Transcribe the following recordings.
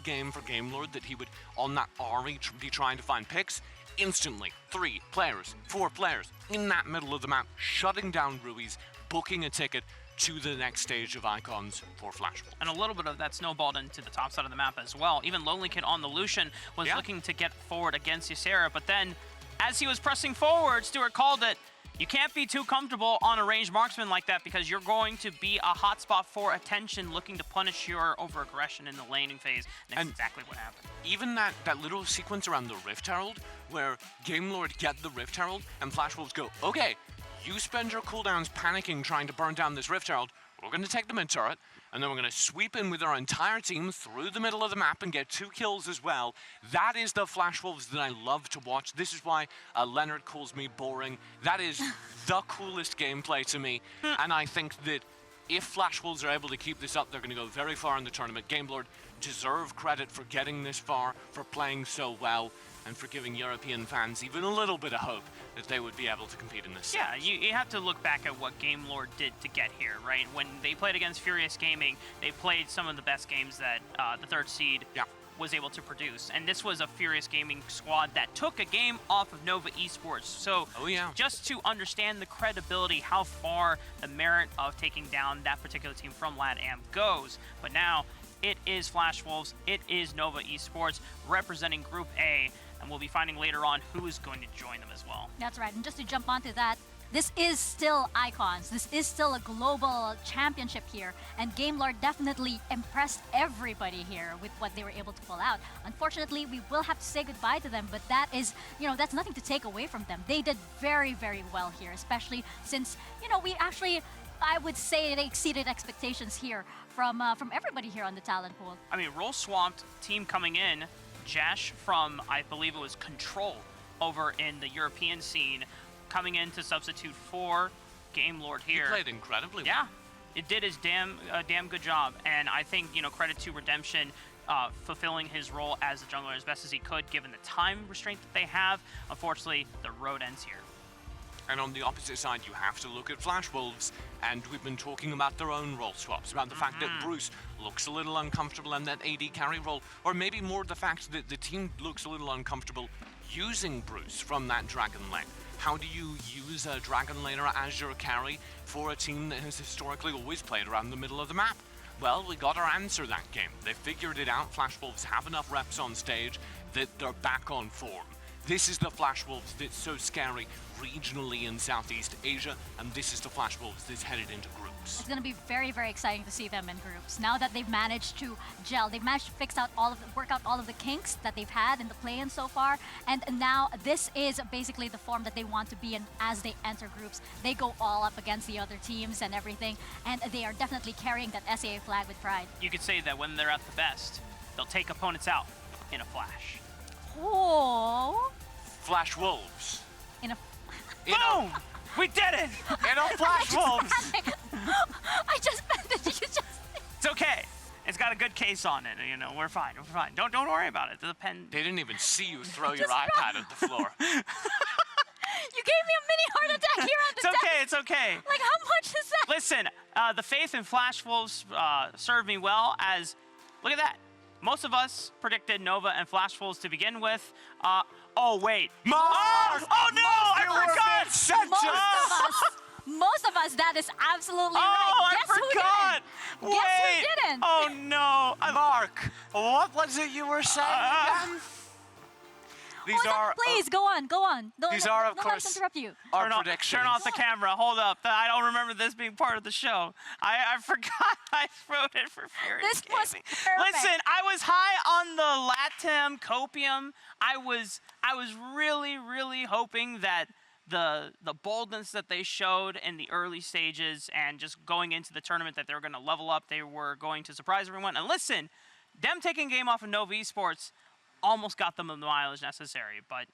game for Gamelord that he would, on that RE, be trying to find picks. Instantly, 3 players, 4 players in that middle of the map, shutting down Ruiz, booking a ticket to the next stage of Icons for Flash Wolves. And a little bit of that snowballed into the top side of the map as well. Even Lonely Kid on the Lucian was looking to get forward against Ysera, but then as he was pressing forward, Stuart called it, you can't be too comfortable on a ranged marksman like that because you're going to be a hotspot for attention looking to punish your over-aggression in the laning phase. And that's exactly what happened. Even that little sequence around the Rift Herald, where Gamelord get the Rift Herald, and Flash Wolves go, okay, you spend your cooldowns panicking trying to burn down this Rift Herald, we're going to take the mid turret, and then we're going to sweep in with our entire team through the middle of the map and get 2 kills as well. That is the Flash Wolves that I love to watch. This is why Leonard calls me boring. That is the coolest gameplay to me, and I think that if Flash Wolves are able to keep this up, they're going to go very far in the tournament. Gamelord deserve credit for getting this far, for playing so well, and for giving European fans even a little bit of hope that they would be able to compete in this. Yeah, you have to look back at what Gamelord did to get here, right? When they played against Furious Gaming, they played some of the best games that the 3rd seed was able to produce. And this was a Furious Gaming squad that took a game off of Nova Esports. So just to understand the credibility, how far the merit of taking down that particular team from LATAM goes. But now it is Flash Wolves, it is Nova Esports representing Group A, and we'll be finding later on who is going to join them as well. That's right, and just to jump onto that, this is still Icons. This is still a global championship here, and Gamelord definitely impressed everybody here with what they were able to pull out. Unfortunately, we will have to say goodbye to them, but that is, that's nothing to take away from them. They did very, very well here, especially since, we actually, I would say they exceeded expectations here from everybody here on the talent pool. I mean, Role Swamped team coming in, Jash from, I believe it was Control over in the European scene, coming in to substitute for Gamelord here. He played incredibly well. Yeah, it did his damn good job, and I think, credit to Redemption fulfilling his role as a jungler as best as he could, given the time restraint that they have. Unfortunately, the road ends here. And on the opposite side, you have to look at Flash Wolves, and we've been talking about their own role swaps, about the fact that Bruce looks a little uncomfortable in that AD carry role, or maybe more the fact that the team looks a little uncomfortable using Bruce from that Dragon lane. How do you use a Dragon laner as your carry for a team that has historically always played around the middle of the map? Well, we got our answer that game. They figured it out. Flash Wolves have enough reps on stage that they're back on form. This is the Flash Wolves that's so scary regionally in Southeast Asia, and this is the Flash Wolves that's headed into groups. It's going to be very, very exciting to see them in groups. Now that they've managed to gel, they've managed to work out all of the kinks that they've had in the play-in so far, and now this is basically the form that they want to be in as they enter groups. They go all up against the other teams and everything, and they are definitely carrying that SAA flag with pride. You could say that when they're at the best, they'll take opponents out in a flash. Oh! Flash Wolves. Boom! We did it! In a Flash Wolves! I just meant that you just... It's okay. It's got a good case on it. We're fine. We're fine. Don't worry about it. The pen. They didn't even see you throw your iPad at the floor. You gave me a mini heart attack here on the deck. It's okay. It's okay. Like, how much is that? Listen, the faith in Flash Wolves served me well as, look at that. Most of us predicted Nova and Flash Wolves to begin with. Oh, wait. Mark! Oh, no! I forgot! Most of us, that is absolutely right. I forgot! Who didn't? Guess who didn't? Oh, no. Mark, what was it you were saying again? Please, go on. These are, of course, interrupt you. Our predictions. Turn off the camera. Hold up. I don't remember this being part of the show. I forgot I wrote it for Furious Gaming. This was perfect. Listen, I was high on the LATAM copium. I was really, really hoping that the boldness that they showed in the early stages and just going into the tournament, that they were going to level up, they were going to surprise everyone. And listen, them taking a game off of Nova Esports almost got them the mileage necessary, but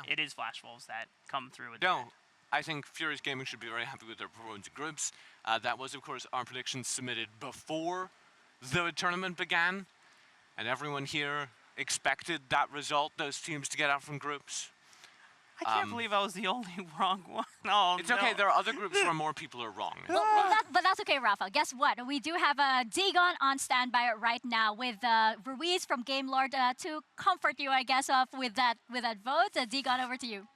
it is Flash Wolves that come through with No, I think Furious Gaming should be very happy with their performance in groups. That was, of course, our predictions submitted before the tournament began, and everyone here expected that result, those teams to get out from groups. I can't believe I was the only wrong one. Oh, It's okay. There are other groups where more people are wrong. But that's okay, Rafa. Guess what? We do have Dagon on standby right now with Ruiz from Gamelord to comfort you, I guess, with that vote. Dagon, over to you.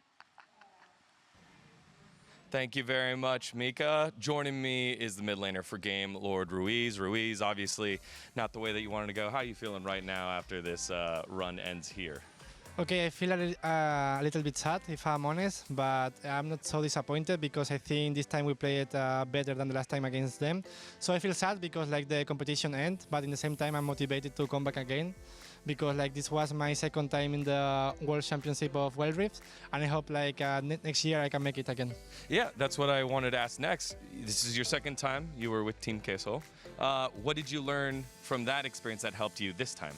Thank you very much, Mika. Joining me is the mid laner for Game Lord Ruiz. Ruiz, obviously not the way that you wanted to go. How are you feeling right now after this run ends here? Okay, I feel a little bit sad, if I'm honest, but I'm not so disappointed because I think this time we played better than the last time against them. So I feel sad because like the competition ended, but in the same time I'm motivated to come back again because like this was my second time in the World Championship of Wild Rifts, and I hope like next year I can make it again. Yeah, that's what I wanted to ask next. This is your second time you were with Team Queso. What did you learn from that experience that helped you this time?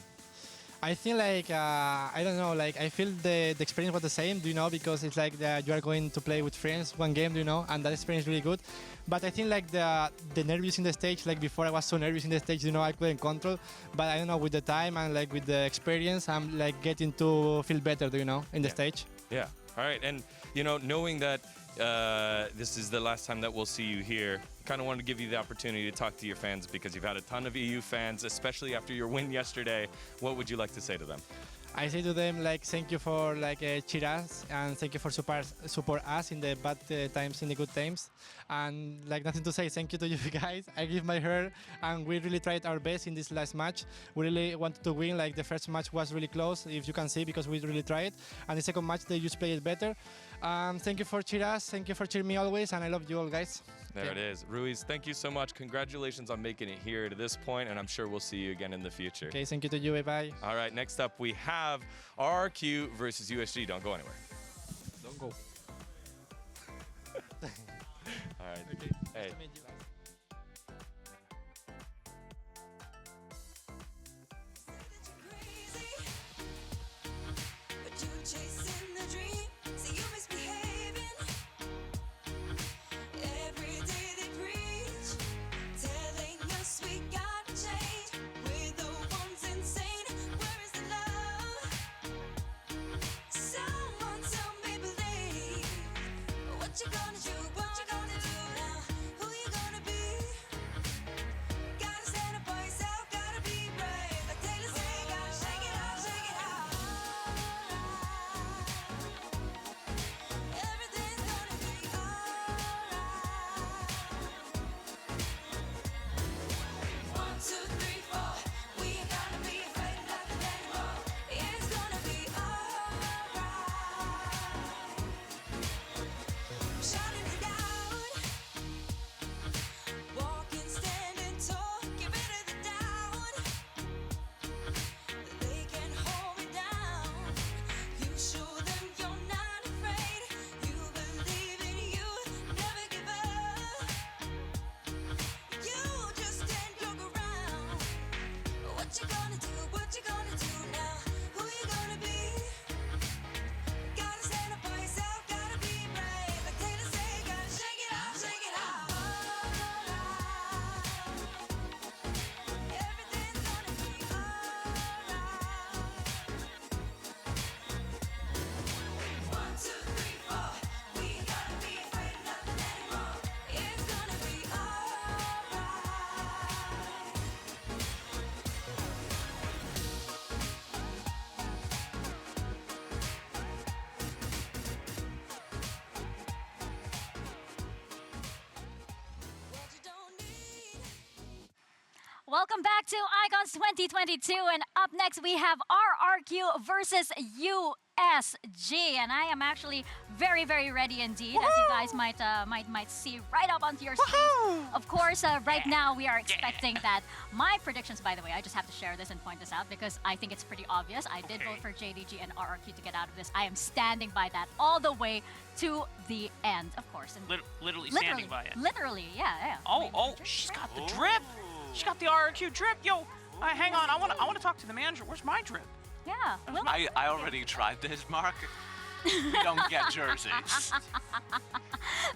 I think like, I don't know, like I feel the experience was the same, do you know, because it's like you are going to play with friends one game, do you know, and that experience is really good. But I think like the nervous in the stage, like before I was so nervous in the stage, you know, I couldn't control. But I don't know, with the time and like with the experience, I'm like getting to feel better, do you know, in the stage. Yeah, all right, and you know, knowing that this is the last time that we'll see you here, kind of wanted to give you the opportunity to talk to your fans because you've had a ton of EU fans, especially after your win yesterday. What would you like to say to them? I say to them like thank you for like cheer us and thank you for support us in the bad times, in the good times, and like nothing to say. Thank you to you guys. I give my heart and we really tried our best in this last match. We really wanted to win. Like the first match was really close, if you can see, because we really tried, and the second match they just played better. Thank you for cheer us. Thank you for cheering me always, and I love you all, guys. There it is. Ruiz, thank you so much. Congratulations on making it here to this point, and I'm sure we'll see you again in the future. Okay, thank you to you. Bye-bye. All right, next up we have RRQ versus USG. Don't go anywhere. Don't go. All right. Okay. Hey. Nice to meet you guys. Welcome back to Icons 2022, and up next we have RRQ versus USG, and I am actually very, very ready indeed, as you guys might see right up onto your screens. Of course, right now we are expecting that. My predictions, by the way, I just have to share this and point this out because I think it's pretty obvious. I did vote for JDG and RRQ to get out of this. I am standing by that all the way to the end, of course. And literally standing by it. Literally, yeah. Oh, she's got the drip. She got the RRQ drip. Yo, hang on. I want to talk to the manager. Where's my drip? Yeah. I already tried this, Mark. we don't get jerseys.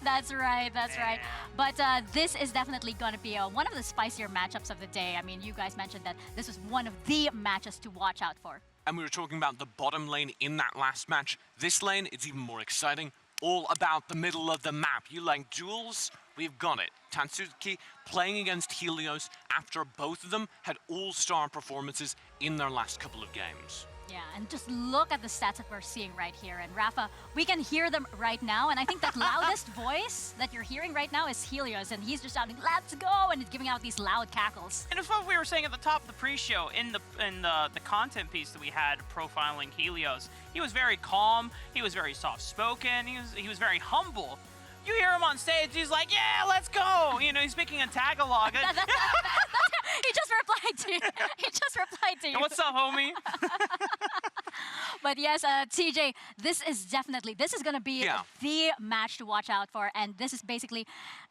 That's right, that's right. But this is definitely going to be one of the spicier matchups of the day. I mean, you guys mentioned that this was one of the matches to watch out for. And we were talking about the bottom lane in that last match. This lane, it's even more exciting. All about the middle of the map. You like duels? We've got it. Tatsuki playing against Helios after both of them had all-star performances in their last couple of games. Yeah, and just look at the stats that we're seeing right here. And Rafa, we can hear them right now. And I think that loudest voice that you're hearing right now is Helios. And he's just shouting, "Let's go!" and giving out these loud cackles. And it's what we were saying at the top of the pre-show in the content piece that we had profiling Helios. He was very calm. He was very soft-spoken. He was very humble. You hear him on stage, he's like, "Yeah, let's go!" You know, he's speaking in Tagalog. He just replied to you. He just replied to you. What's up, homie? But yes, TJ, this is going to be the match to watch out for. And this is basically,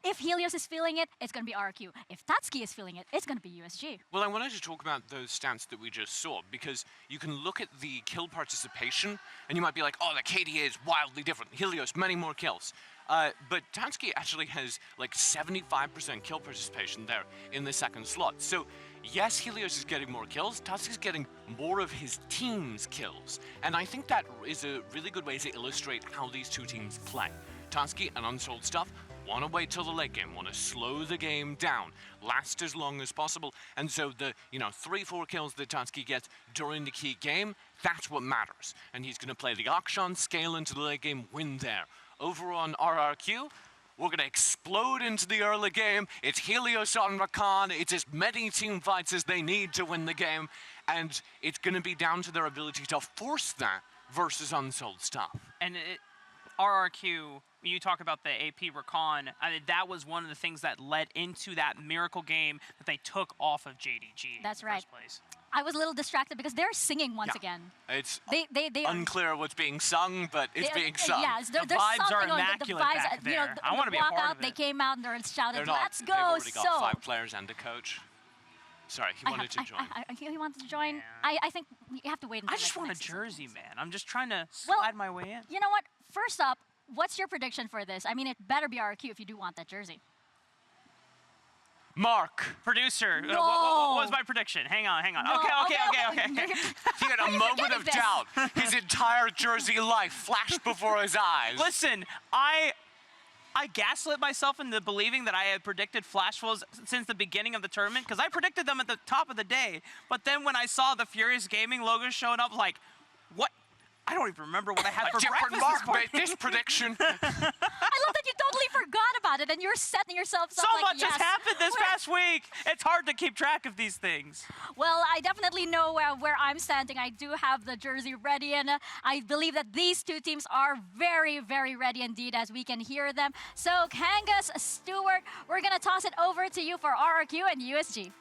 if Helios is feeling it, it's going to be RRQ. If Tatsuki is feeling it, it's going to be USG. Well, I wanted to talk about those stats that we just saw, because you can look at the kill participation, and you might be like, oh, the KDA is wildly different. Helios, many more kills. But Tatsuki actually has like 75% kill participation there in the second slot. So yes, Helios is getting more kills. Tatsuki's getting more of his team's kills. And I think that is a really good way to illustrate how these two teams play. Tatsuki and Unsold stuff want to wait till the late game, want to slow the game down, last as long as possible. And so the 3-4 kills that Tatsuki gets during the key game, that's what matters. And he's going to play the auction, scale into the late game, win there. Over on RRQ, we're going to explode into the early game. It's Helios on Rakan. It's as many team fights as they need to win the game. And it's going to be down to their ability to force that versus Unsold stuff. And RRQ, you talk about the AP Rakan, I mean, that was one of the things that led into that miracle game that they took off of JDG. That's in the right. First place. I was a little distracted because they're singing once again. It's they unclear what's being sung, but it's being sung. Yeah, the vibes are immaculate back there. I want to be a part of it. They came out and they're shouted, "Let's go!" They've already got 5 players and a coach. Sorry, he wanted to join. He wanted to join. Yeah. I think you have to wait until I just want a next jersey, man. I'm just trying to slide my way in. You know what? First up, what's your prediction for this? I mean, it better be RRQ if you do want that jersey. Mark. Producer, No. what was my prediction? Hang on. No. Okay. He had a moment of doubt. His entire jersey life flashed before his eyes. Listen, I gaslit myself into believing that I had predicted Flash Wolves since the beginning of the tournament, because I predicted them at the top of the day. But then when I saw the Furious Gaming logo showing up, like, what? I don't even remember what I had for breakfast Mark made this prediction. I love that you totally forgot about it and you're setting yourself up so like, much has happened this past week. It's hard to keep track of these things. Well, I definitely know where I'm standing. I do have the jersey ready, and I believe that these two teams are very, very ready indeed, as we can hear them. So, Kangas, Stewart, we're going to toss it over to you for RRQ and USG.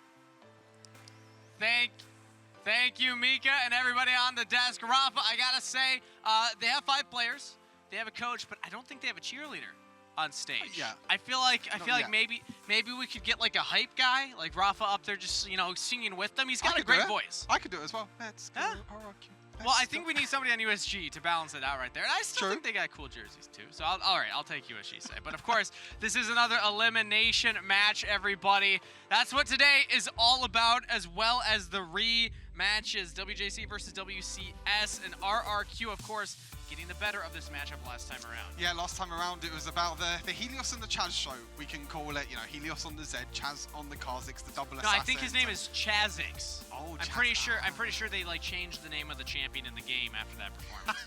Thank you, Mika, and everybody on the desk. Rafa, I gotta say, they have 5 players. They have a coach, but I don't think they have a cheerleader on stage. Yeah. I feel like maybe we could get like a hype guy, like Rafa up there, just singing with them. He's got a great voice. I could do it as well. Let's go. RRQ. Well, I think we need somebody on USG to balance it out right there. And I still think they got cool jerseys too. So I'll take USG say. But of course, this is another elimination match, everybody. That's what today is all about, as well as the rematches. WJC versus WCS, and RRQ, of course, getting the better of this matchup last time around. Yeah, last time around it was about the Helios and the Chaz show. We can call it, Helios on the Z, Chaz on the Kha'Zix, the double assassin. No, I think his name is Chazix. Oh, I'm pretty sure they changed the name of the champion in the game after that performance.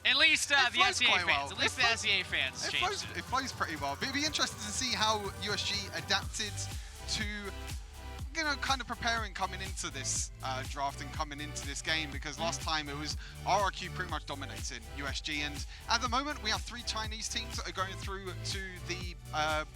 At least the SEA fans. Well. At least the SEA fans changed it. It flows pretty well. But it'd be interesting to see how USG adapted to kind of preparing coming into this draft and coming into this game, because last time it was RRQ pretty much dominating USG, and at the moment we have 3 Chinese teams that are going through to the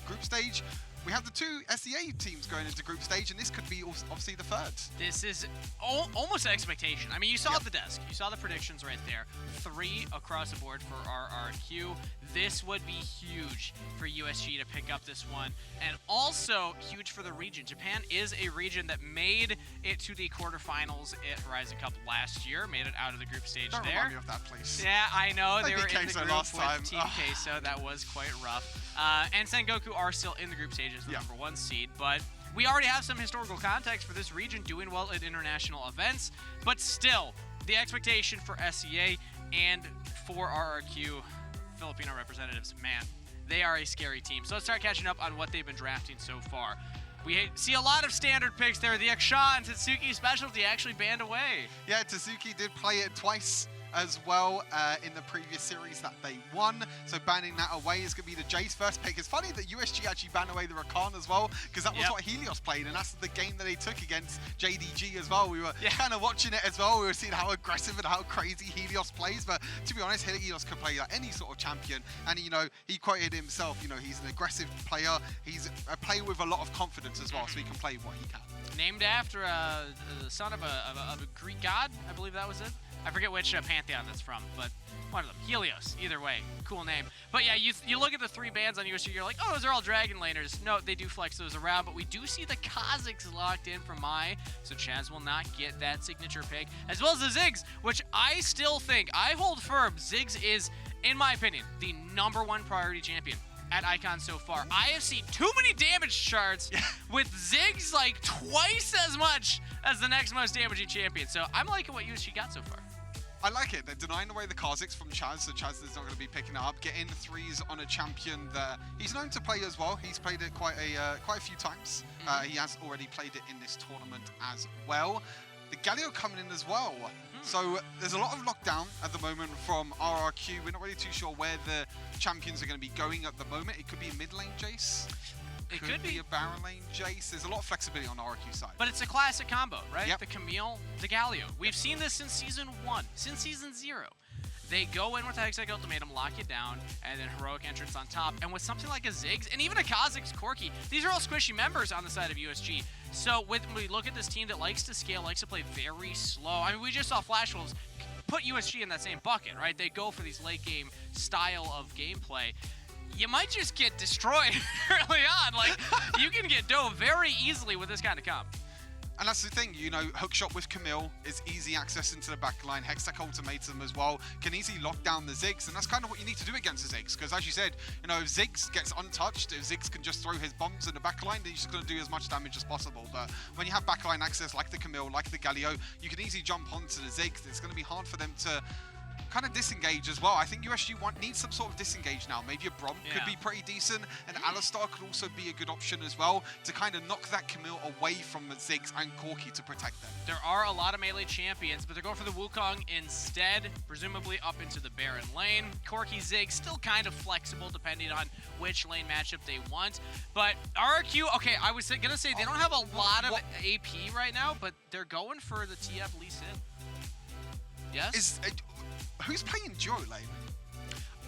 group stage. we have the 2 SEA teams going into group stage, and this could be obviously the third. This is almost an expectation. I mean, you saw at the desk. You saw the predictions right there. 3 across the board for RRQ. This would be huge for USG to pick up this one. And also huge for the region. Japan is a region that made it to the quarterfinals at Horizon Cup last year. Made it out of the group stage Don't there. remind me of that, please. Yeah, I know. They They were beat in the Queso group last with time. Team Queso. That was quite rough. And Sengoku are still in the group stage as the number 1 seed. But we already have some historical context for this region doing well at international events. But still, the expectation for SEA and for RRQ, Filipino representatives, man, they are a scary team. So let's start catching up on what they've been drafting so far. We see a lot of standard picks there. The Qeon and Tatsuki specialty actually banned away. Yeah, Tatsuki did play it twice as well in the previous series that they won. So banning that away is going to be the Jace first pick. It's funny that USG actually banned away the Rakan as well, because that was what Helios played, and that's the game that they took against JDG as well. We were kind of watching it as well. We were seeing how aggressive and how crazy Helios plays, but to be honest, Helios can play like any sort of champion, and you know, he quoted himself, you know, he's an aggressive player. He's a player with a lot of confidence as well, so he can play what he can. Named after the son of a Greek god, I believe that was it. I forget which pantheon that's from, but one of them. Helios, either way. Cool name. But yeah, you look at the 3 bans on USG, you're like, oh, those are all Dragon Laners. No, they do flex those around, but we do see the Kazakhs locked in for Mai, so Chaz will not get that signature pick, as well as the Ziggs, which I still think, I hold firm, Ziggs is, in my opinion, the #1 priority champion at Icon so far. I have seen too many damage charts with Ziggs like twice as much as the next most damaging champion, so I'm liking what USG got so far. I like it. They're denying away the Kazakhs from Chaz, so Chaz is not going to be picking it up. Getting 3s on a champion that he's known to play as well. He's played it quite a few times. He has already played it in this tournament as well. The Galio coming in as well. So there's a lot of lockdown at the moment from RRQ. We're not really too sure where the champions are going to be going at the moment. It could be a mid lane Jace. It could be a Baron lane Jace. There's a lot of flexibility on RRQ side. But it's a classic combo, right? Yep. The Camille, the Galio. We've seen this since Season 1, since Season 0. They go in with the Hextech Ultimatum, lock it down, and then Heroic Entrance on top. And with something like a Ziggs, and even a Kazakh's Corki, these are all squishy members on the side of USG. So when we look at this team that likes to scale, likes to play very slow. I mean, we just saw Flash Wolves put USG in that same bucket, right? They go for these late game style of gameplay. You might just get destroyed early on. Like, you can get dove very easily with this kind of comp. And that's the thing, you know, hookshot with Camille is easy access into the backline. Hextech Ultimatum as well can easily lock down the Ziggs, and that's kind of what you need to do against the Ziggs, because as you said, you know, if Ziggs gets untouched, if Ziggs can just throw his bombs in the backline, then you're just going to do as much damage as possible. But when you have backline access like the Camille, like the Galio, you can easily jump onto the Ziggs. It's going to be hard for them to kind of disengage as well. I think USG needs some sort of disengage now. Maybe a Brom could be pretty decent, and Alistar could also be a good option as well to kind of knock that Camille away from the Ziggs and Corki to protect them. There are a lot of melee champions, but they're going for the Wukong instead, presumably up into the Baron lane. Corki Ziggs still kind of flexible depending on which lane matchup they want. But RRQ, okay, I was going to say they don't have a lot of AP right now, but they're going for the TF Lee Sin. Yes? Who's playing duo lane?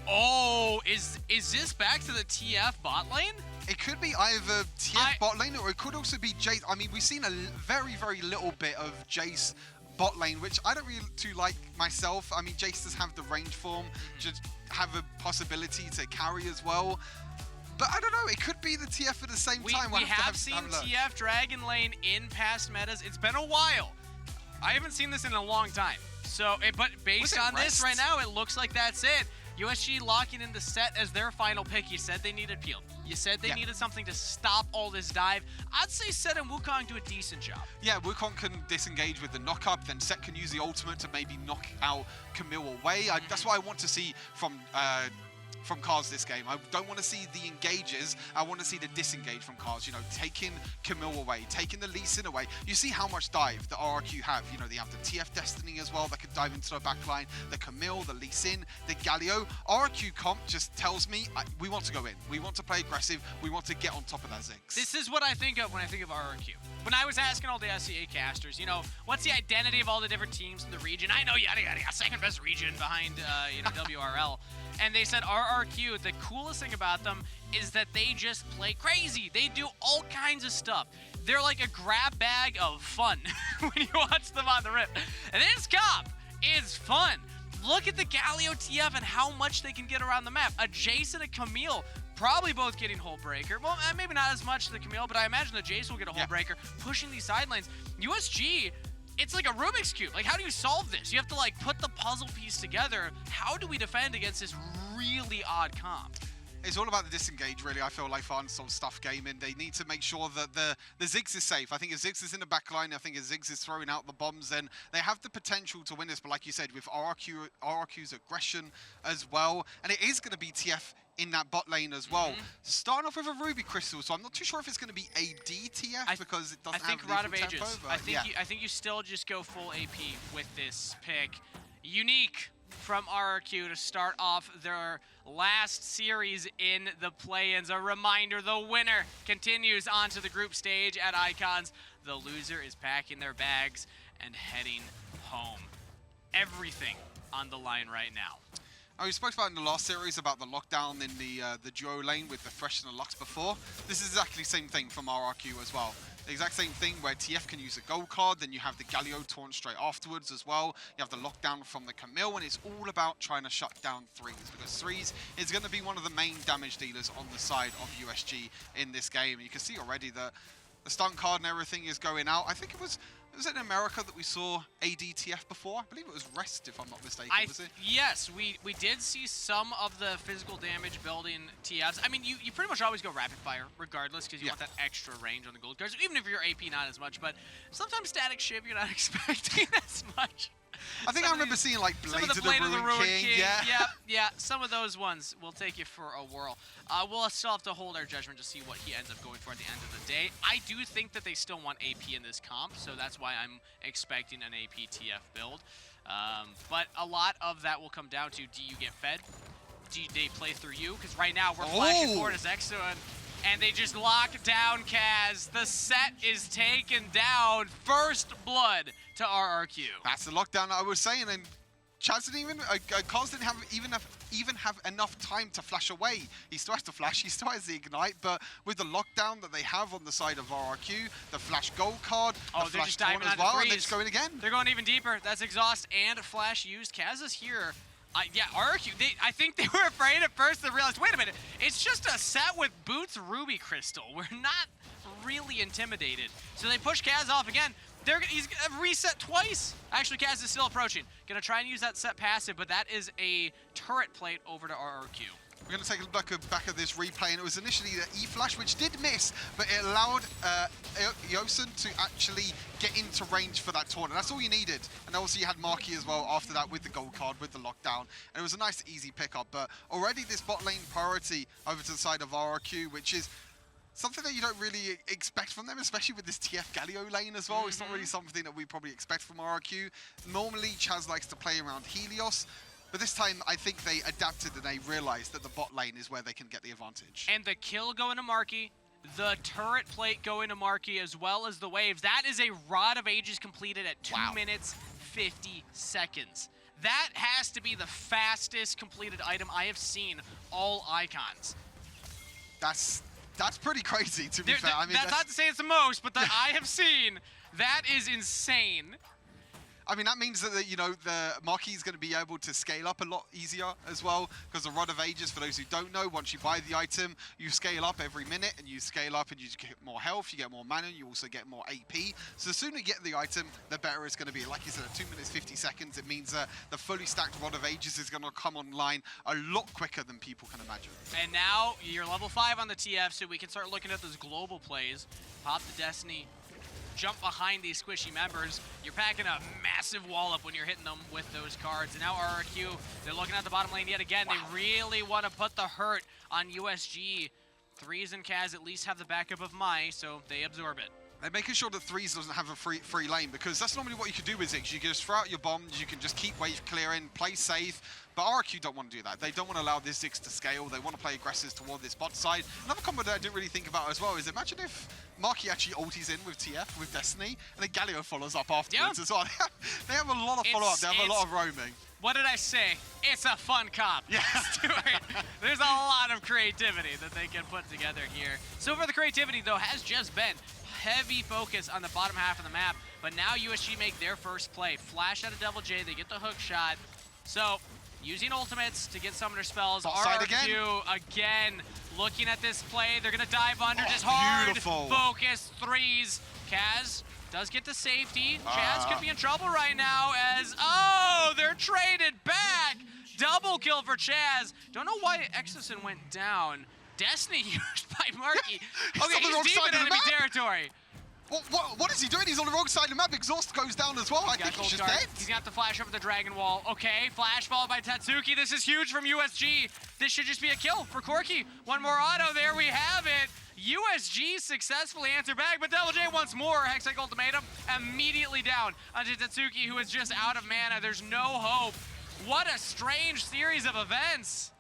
Oh, is this back to the TF bot lane? It could be either TF bot lane, or it could also be Jace. I mean, we've seen a very, very little bit of Jace bot lane, which I don't really too like myself. I mean, Jace does have the range form, just have a possibility to carry as well. But I don't know, it could be the TF at the same time. We have seen TF Dragon Lane in past metas. It's been a while. I haven't seen this in a long time. So, but based on this right now, it looks like that's it. USG locking in the set as their final pick. You said they needed Peel. You said they needed something to stop all this dive. I'd say Set and Wukong do a decent job. Yeah, Wukong can disengage with the knock-up, then Set can use the ultimate to maybe knock out Camille away. That's what I want to see from Cars this game. I don't want to see the engages. I want to see the disengage from Cars. You know, taking Camille away, taking the Lee Sin away. You see how much dive the RRQ have. You know, they have the TF Destiny as well that can dive into the backline. The Camille, the Lee Sin, the Galio. RRQ comp just tells me we want to go in. We want to play aggressive. We want to get on top of that Ziggs. This is what I think of when I think of RRQ. When I was asking all the SEA casters, you know, what's the identity of all the different teams in the region? I know yada yada, second best region behind, you know, WRL. and they said RRQ, the coolest thing about them is that they just play crazy. They do all kinds of stuff. They're like a grab bag of fun when you watch them on the rip. And this comp is fun. Look at the Galio TF and how much they can get around the map. A Jace and a Camille, probably both getting Hull Breaker. Well, maybe not as much the Camille, but I imagine the Jace will get a Hull Breaker, pushing these side lanes. USG, it's like a Rubik's Cube. Like, how do you solve this? You have to, like, put the puzzle piece together. How do we defend against this really odd comp? It's all about the disengage, really. I feel like for Unsold Stuff Gaming, they need to make sure that the Ziggs is safe. I think if Ziggs is in the back line, I think if Ziggs is throwing out the bombs, then they have the potential to win this. But like you said, with RRQ's aggression as well, and it is going to be TF in that bot lane as well. Starting off with a Ruby Crystal, so I'm not too sure if it's going to be AD TF because it doesn't have Rod of lethal Ages. tempo, I think you still just go full AP with this pick. Unique from RRQ to start off their last series in the play-ins. A reminder, the winner continues onto the group stage at Icons. The loser is packing their bags and heading home. Everything on the line right now. We spoke about in the last series about the lockdown in the duo lane with the Thresh and the Lux before. This is exactly the same thing from RRQ as well. The exact same thing where TF can use a gold card, then you have the Galio taunt straight afterwards as well. You have the lockdown from the Camille, and it's all about trying to shut down threes, because threes is going to be one of the main damage dealers on the side of USG in this game. You can see already that the stun card and everything is going out. I think it was in America that we saw ADTF before? I believe it was Rest, if I'm not mistaken, was it? Yes, we did see some of the physical damage building TFs. I mean, you pretty much always go rapid fire, regardless, because you want that extra range on the gold cards, even if you're AP not as much, but sometimes static shiv you're not expecting as much. I think I remember seeing like Blades of the Ruined King. Yeah, some of those ones will take you for a whirl. We'll still have to hold our judgment to see what he ends up going for at the end of the day. I do think that they still want AP in this comp, so that's why I'm expecting an AP TF build. But a lot of that will come down to, do you get fed? Do they play through you? Because right now we're flashing forward as Exo, and they just lock down Kaz. The set is taken down. First blood to RRQ. That's the lockdown I was saying, and Chaz didn't even, Kaz didn't even have enough time to flash away. He still has to flash, he still has the ignite, but with the lockdown that they have on the side of RRQ, the flash gold card, the flash taunt as well, and they're just going again. They're going even deeper. That's exhaust and flash used. Kaz is here. Yeah, RRQ, I think they were afraid at first. They realized, wait a minute, it's just a set with Boots Ruby Crystal. We're not really intimidated. So they push Kaz off again. He's gonna reset twice. Actually, Kaz is still approaching. Gonna try and use that set passive, but that is a turret plate over to RRQ. We're going to take a look back at this replay, and it was initially the E-Flash, which did miss, but it allowed Yosun to actually get into range for that taunt, and that's all you needed. And also you had Marky as well after that with the gold card, with the lockdown, and it was a nice, easy pickup. But already this bot lane priority over to the side of RRQ, which is something that you don't really expect from them, especially with this TF Galio lane as well. It's not really something that we probably expect from RRQ. Normally, Chaz likes to play around Helios, but this time, I think they adapted and they realized that the bot lane is where they can get the advantage. And the kill going to Marky, the turret plate going to Marky, as well as the waves. That is a Rod of Ages completed at 2 minutes, 50 seconds. That has to be the fastest completed item I have seen all Icons. That's pretty crazy, to be fair. I mean, that's not to say it's the most, but that I have seen, that is insane. I mean, that means that, you know, the Marquis is going to be able to scale up a lot easier as well, because the Rod of Ages, for those who don't know, once you buy the item, you scale up every minute, and you scale up and you get more health, you get more mana, you also get more AP. So the sooner you get the item, the better it's going to be. Like you said, at 2 minutes, 50 seconds, it means that the fully stacked Rod of Ages is going to come online a lot quicker than people can imagine. And now you're level 5 on the TF, so we can start looking at those global plays. Pop the Destiny, jump behind these squishy members. You're packing a massive wall up when you're hitting them with those cards. And now RRQ, they're looking at the bottom lane yet again. Wow. They really want to put the hurt on USG. Threes and Kaz at least have the backup of Mai, so they absorb it. And making sure that Threes doesn't have a free lane, because that's normally what you can do with Ziggs. You can just throw out your bombs, you can just keep wave clearing, play safe. But RRQ don't want to do that. They don't want to allow this Ziggs to scale. They want to play aggressive toward this bot side. Another combo that I didn't really think about as well is, imagine if Marky actually ulties in with TF, with Destiny, and then Galio follows up afterwards as well. They have a lot of follow-up. They have a lot of roaming. What did I say? It's a fun comp. Yes. Stuart, there's a lot of creativity that they can put together here. So far the creativity, though, has just been heavy focus on the bottom half of the map, but now USG make their first play. Flash out of Devil J, they get the hook shot. So, using ultimates to get summoner spells. Offside RRQ again looking at this play. They're gonna dive under, just hard, beautiful. focus, threes. Kaz does get the safety. Chaz could be in trouble right now as, oh, they're traded back. Double kill for Chaz. Don't know why Exosun went down. Destiny used by Marky. Okay, on the wrong he's deep side in of the enemy map. territory. What is he doing? He's on the wrong side of the map. Exhaust goes down as well. I think he's just dead. He's got the flash over the Dragon Wall. Okay, flash followed by Tatsuki. This is huge from USG. This should just be a kill for Corki. One more auto. There we have it. USG successfully answer back, but Devil J once more. Hextech Ultimatum immediately down onto Tatsuki, who is just out of mana. There's no hope. What a strange series of events.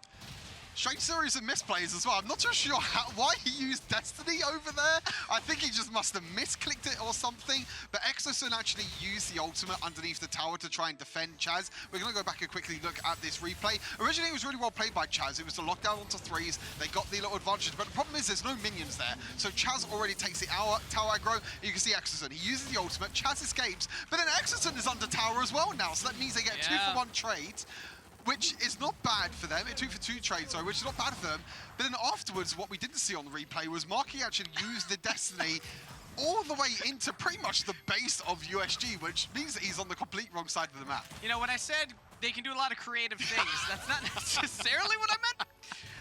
Strange series of misplays as well. I'm not too sure why he used Destiny over there. I think he just must have misclicked it or something. But Exosun actually used the ultimate underneath the tower to try and defend Chaz. We're going to go back and quickly look at this replay. Originally, it was really well played by Chaz. It was the lockdown onto threes. They got the little advantage. But the problem is there's no minions there. So Chaz already takes the tower aggro. You can see Exosun. He uses the ultimate. Chaz escapes. But then Exosun is under tower as well now. So that means they get 2-for-1 trades, which is not bad for them. A 2-for-2 trade, sorry, which is not bad for them. But then afterwards, what we didn't see on the replay was Marky actually used the Destiny all the way into pretty much the base of USG, which means that he's on the complete wrong side of the map. You know, when I said they can do a lot of creative things, that's not necessarily what I meant,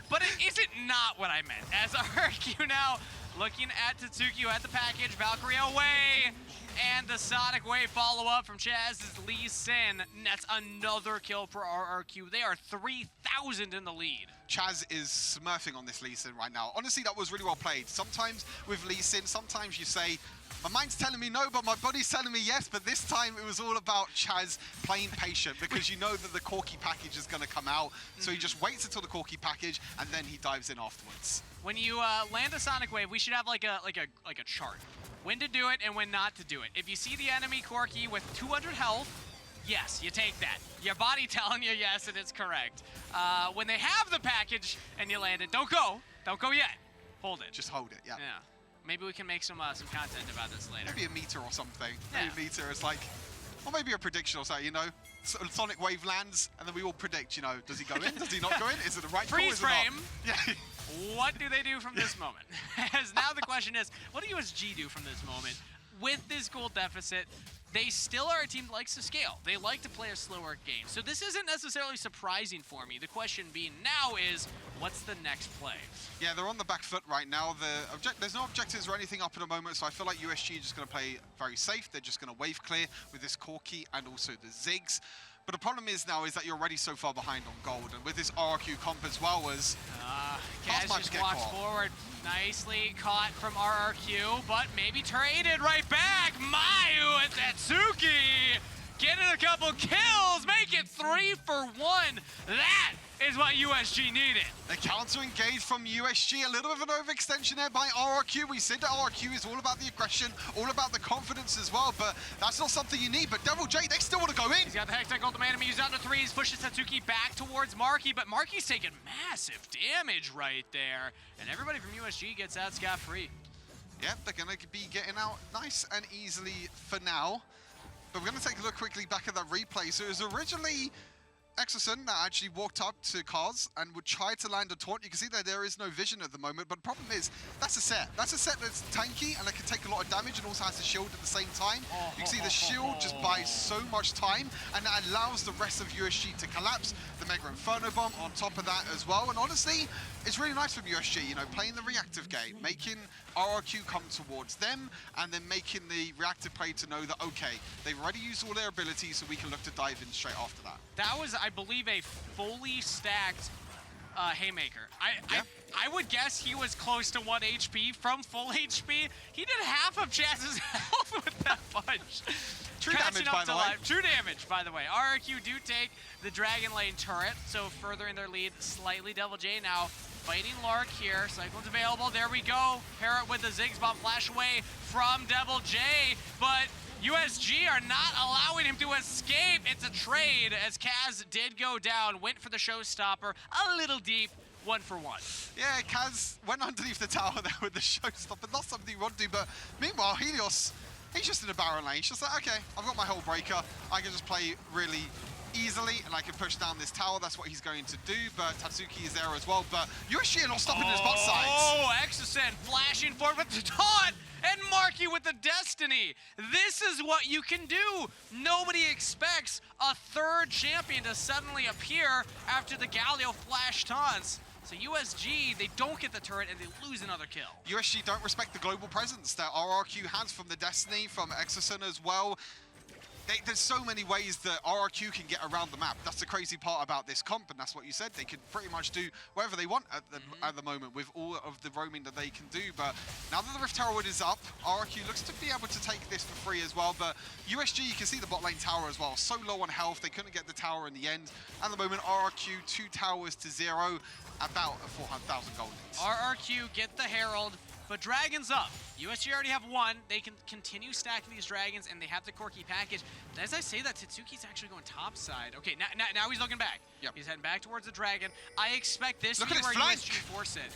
but it isn't not what I meant. As RRQ now looking at Tatsuki, who had the package, Valkyrie away, and the Sonic Wave follow-up from Chaz's Lee Sin. That's another kill for RRQ. They are 3,000 in the lead. Chaz is smurfing on this Lee Sin right now. Honestly, that was really well played. Sometimes with Lee Sin, sometimes you say, my mind's telling me no, but my body's telling me yes. But this time it was all about Chaz playing patient because you know that the Corki package is going to come out. So he just waits until the Corki package and then he dives in afterwards. When you land a Sonic Wave, we should have like a chart. When to do it and when not to do it. If you see the enemy Corki with 200 health, yes, you take that. Your body telling you yes, and it's correct. When they have the package and you land it, don't go yet. Hold it. Just hold it, yeah. Yeah. Maybe we can make some content about this later. Maybe a meter or something. Yeah. Maybe a meter is like, or maybe a prediction or so, you know. Sonic Wave lands, and then we all predict, you know, does he go in? Does he not go in? Is it the right call? Freeze Is it not? frame. Yeah. What do they do from this moment? As now the question is, what do USG do from this moment? With this gold deficit, they still are a team that likes to scale. They like to play a slower game. So this isn't necessarily surprising for me. The question being now is, what's the next play? Yeah, they're on the back foot right now. There's no objectives or anything up at the moment, so I feel like USG are just going to play very safe. They're just going to wave clear with this Corki and also the Ziggs. But the problem is now is that you're already so far behind on gold, and with this RRQ comp as well as Kaz just walks forward. Nicely caught from RRQ, but maybe traded right back. Mayu and Tatsuki getting a couple kills, make it 3 for 1. That is what USG needed. The counter engage from USG, a little bit of an overextension there by RRQ. We said that RRQ is all about the aggression, all about the confidence as well, but that's not something you need. But Devil J, they still want to go in. He's got the Hextech Ultimatum, he's down to threes, pushes Tatsuki back towards Marky, but Marky's taking massive damage right there. And everybody from USG gets out scot-free. Yep, they're going to be getting out nice and easily for now. But we're going to take a look quickly back at that replay. So it was originally Exosun that actually walked up to Kaz and would try to land a taunt. You can see that there is no vision at the moment, but the problem is that's a set. That's a set that's tanky and that can take a lot of damage and also has a shield at the same time. You can see the shield just buys so much time and that allows the rest of USG to collapse. The Mega Inferno Bomb on top of that as well. And honestly, it's really nice from USG, you know, playing the reactive game, making RRQ come towards them, and then making the reactive play to know that, okay, they've already used all their abilities, so we can look to dive in straight after that. That was, I believe, a fully stacked Haymaker. I would guess he was close to 1 HP from full HP. He did half of Chaz's health with that punch. True damage, by the way. True damage, by the way. RRQ do take the Dragon Lane turret, so furthering their lead slightly. Devil J now fighting Lark here. Cyclone's available. There we go. Parrot with the Ziggs bomb flash away from Devil J, but USG are not allowing him to escape. It's a trade as Kaz did go down, went for the showstopper, a little deep, 1 for 1. Yeah, Kaz went underneath the tower there with the showstopper. Not something you want to do, but meanwhile, Helios, he's just in a Baron lane. He's just like, okay, I've got my whole breaker. I can just play really easily, and I can push down this tower. That's what he's going to do, but Tatsuki is there as well. But USG are not stopping his bot sides. Oh, Exocen flashing forward with the taunt, and Marky with the Destiny. This is what you can do. Nobody expects a third champion to suddenly appear after the Galio flash taunts. So USG, they don't get the turret and they lose another kill. USG don't respect the global presence that RRQ has from the Destiny, from Exocen as well. There's so many ways that RRQ can get around the map. That's the crazy part about this comp, and that's what you said. They can pretty much do whatever they want at the moment with all of the roaming that they can do. But now that the Rift Tower is up, RRQ looks to be able to take this for free as well. But USG, you can see the bot lane tower as well. So low on health, they couldn't get the tower in the end. At the moment, RRQ 2 towers to 0, about 400,000 gold. RRQ get the Herald, but Dragon's up. USG already have 1. They can continue stacking these Dragons, and they have the Corki package. But as I say that, Tatsuki's actually going top side. Okay, now he's looking back. Yep. He's heading back towards the Dragon. I expect this Look to be at where his flank. USG force it.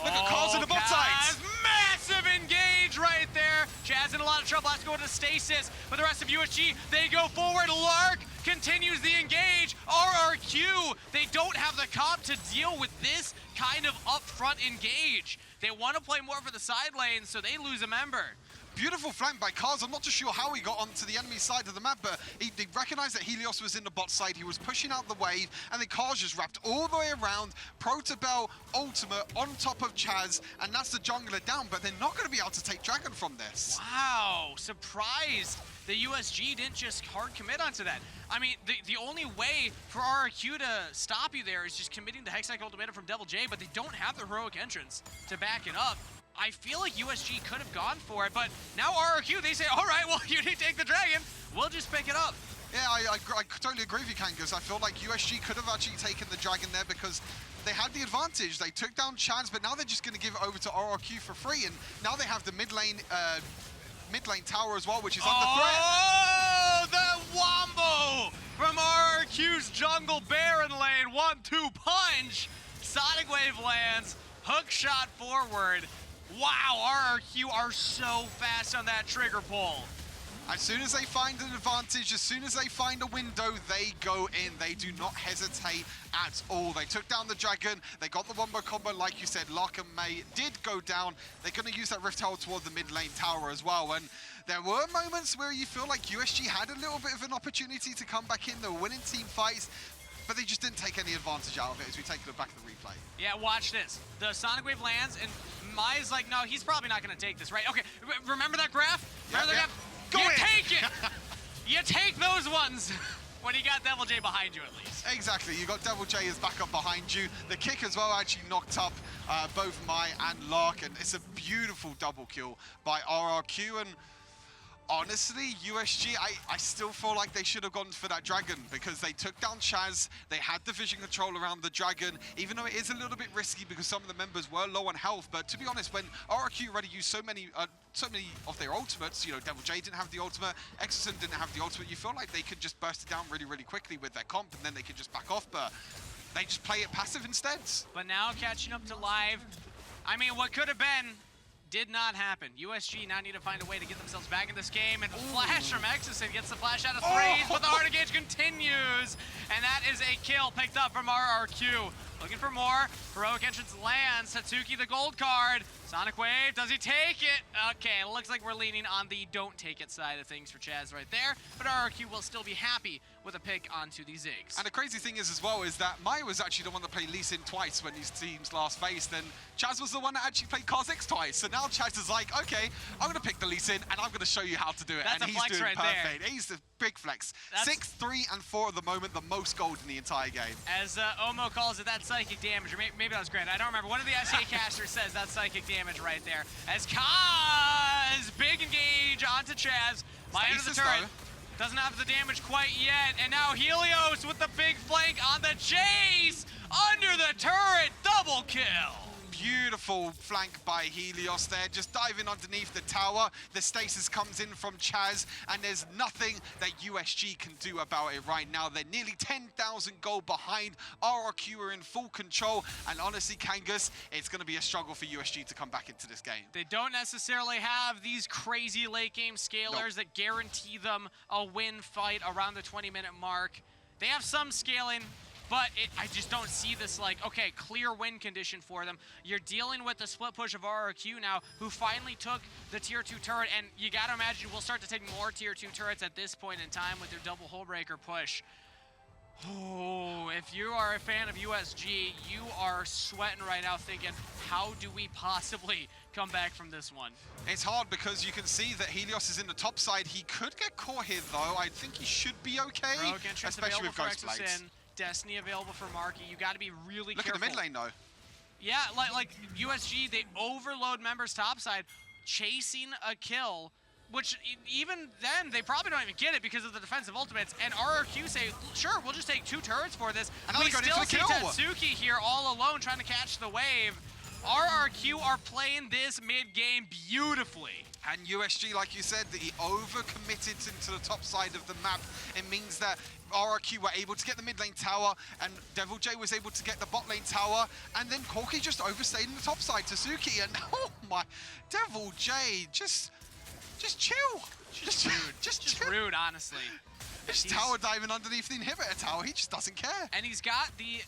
Look at Carl's in the bot sides. Massive engage right there. Chaz in a lot of trouble. Has to go to stasis. But the rest of USG, they go forward. Lark continues the engage. RRQ, they don't have the comp to deal with this kind of upfront engage. They want to play more for the side lanes, so they lose a member. Beautiful flank by Kaz. I'm not too sure how he got onto the enemy side of the map, but he recognized that Helios was in the bot side. He was pushing out the wave, and then Kaz just wrapped all the way around. Protobell ultimate on top of Chaz, and that's the jungler down, but they're not going to be able to take Dragon from this. Wow, surprised the USG didn't just hard commit onto that. I mean, the only way for RRQ to stop you there is just committing the Hextech ultimatum from Devil J, but they don't have the heroic entrance to back it up. I feel like USG could have gone for it, but now RRQ, they say, all right, well, you didn't take the Dragon, we'll just pick it up. Yeah, I totally agree with you, Kangas. I feel like USG could have actually taken the Dragon there because they had the advantage. They took down Chaz, but now they're just going to give it over to RRQ for free, and now they have the mid lane tower as well, which is under threat. Oh, the wombo from RRQ's jungle Baron lane. 1-2 punch. Sonic Wave lands. Hook shot forward. Wow, RRQ are so fast on that trigger pull. As soon as they find an advantage, as soon as they find a window, they go in. They do not hesitate at all. They took down the Dragon. They got the wombo combo, like you said. Lark and May did go down. They're going to use that Rift Tower toward the mid lane tower as well. And there were moments where you feel like USG had a little bit of an opportunity to come back in. They were winning team fights, but they just didn't take any advantage out of it as we take a look back at the replay. Yeah, watch this. The Sonic Wave lands, and Mai's like, no, he's probably not going to take this, right? Okay, remember that graph? Remember that graph? Go you in. take it! You take those ones when you got Devil J behind you, at least. Exactly, you got Devil J as backup behind you. The kick as well actually knocked up both Mai and Lark, and it's a beautiful double kill by RRQ. And honestly, USG, I still feel like they should have gone for that Dragon because they took down Chaz, they had the vision control around the Dragon, even though it is a little bit risky because some of the members were low on health. But to be honest, when RRQ already used so many of their ultimates, you know, Devil J didn't have the ultimate, Exocen didn't have the ultimate, you feel like they could just burst it down really, really quickly with their comp, and then they could just back off, but they just play it passive instead. But now catching up to live, I mean, what could have been did not happen. USG now need to find a way to get themselves back in this game, and flash from Exocen gets the flash out of threes, but the hard engage continues, and that is a kill picked up from RRQ. Looking for more. Heroic entrance lands. Tatsuki the gold card. Sonic Wave, does he take it? Okay, it looks like we're leaning on the don't take it side of things for Chaz right there, but RRQ will still be happy with a pick onto the Ziggs. And the crazy thing is as well is that Mai was actually the one that played Lee Sin twice when these teams last faced, and Chaz was the one that actually played Kha'Zix twice. So now Chaz is like, okay, I'm going to pick the Lee Sin and I'm going to show you how to do it. That's and a he's flex doing right perfect. there. He's the big flex. That's 6, 3, and 4 at the moment, the most gold in the entire game. As Omo calls it, that psychic damage, or maybe that was Grant, I don't remember. One of the SEA casters says that psychic damage right there. As Kaz, big engage onto Chaz. Mai under the turret. Doesn't have the damage quite yet, and now Helios with the big flank on the chase! Under the turret, double kill! Beautiful flank by Helios there, just diving underneath the tower. The stasis comes in from Chaz, and there's nothing that USG can do about it right now. They're nearly 10,000 gold behind. RRQ are in full control, and honestly, Kangas, it's going to be a struggle for USG to come back into this game. They don't necessarily have these crazy late game scalers that guarantee them a win fight around the 20-minute mark. They have some scaling, but I just don't see this like, okay, clear win condition for them. You're dealing with the split push of RRQ now, who finally took the tier 2 turret, and you gotta imagine we'll start to take more tier 2 turrets at this point in time with their double hull breaker push. Oh, if you are a fan of USG, you are sweating right now thinking, how do we possibly come back from this one? It's hard because you can see that Helios is in the top side. He could get caught here though. I think he should be okay, Rogue entrance especially with available Ghost for Blades. XSN, Destiny available for Marky. You got to be really Look careful. at the mid lane though. Yeah, like USG, they overload members topside, chasing a kill, which even then, they probably don't even get it because of the defensive ultimates. And RRQ say, sure, we'll just take 2 turrets for this. And we going still into see the kill. Tatsuki here all alone trying to catch the wave. RRQ are playing this mid-game beautifully. And USG, like you said, that he over-committed into the top side of the map. It means that RRQ were able to get the mid lane tower, and Devil J was able to get the bot lane tower, and then Corki just overstayed in the top side, Tatsuki, and oh my, Devil J, just chill. Just chill. Rude, honestly. Just tower diving underneath the inhibitor tower, he just doesn't care. And he's got the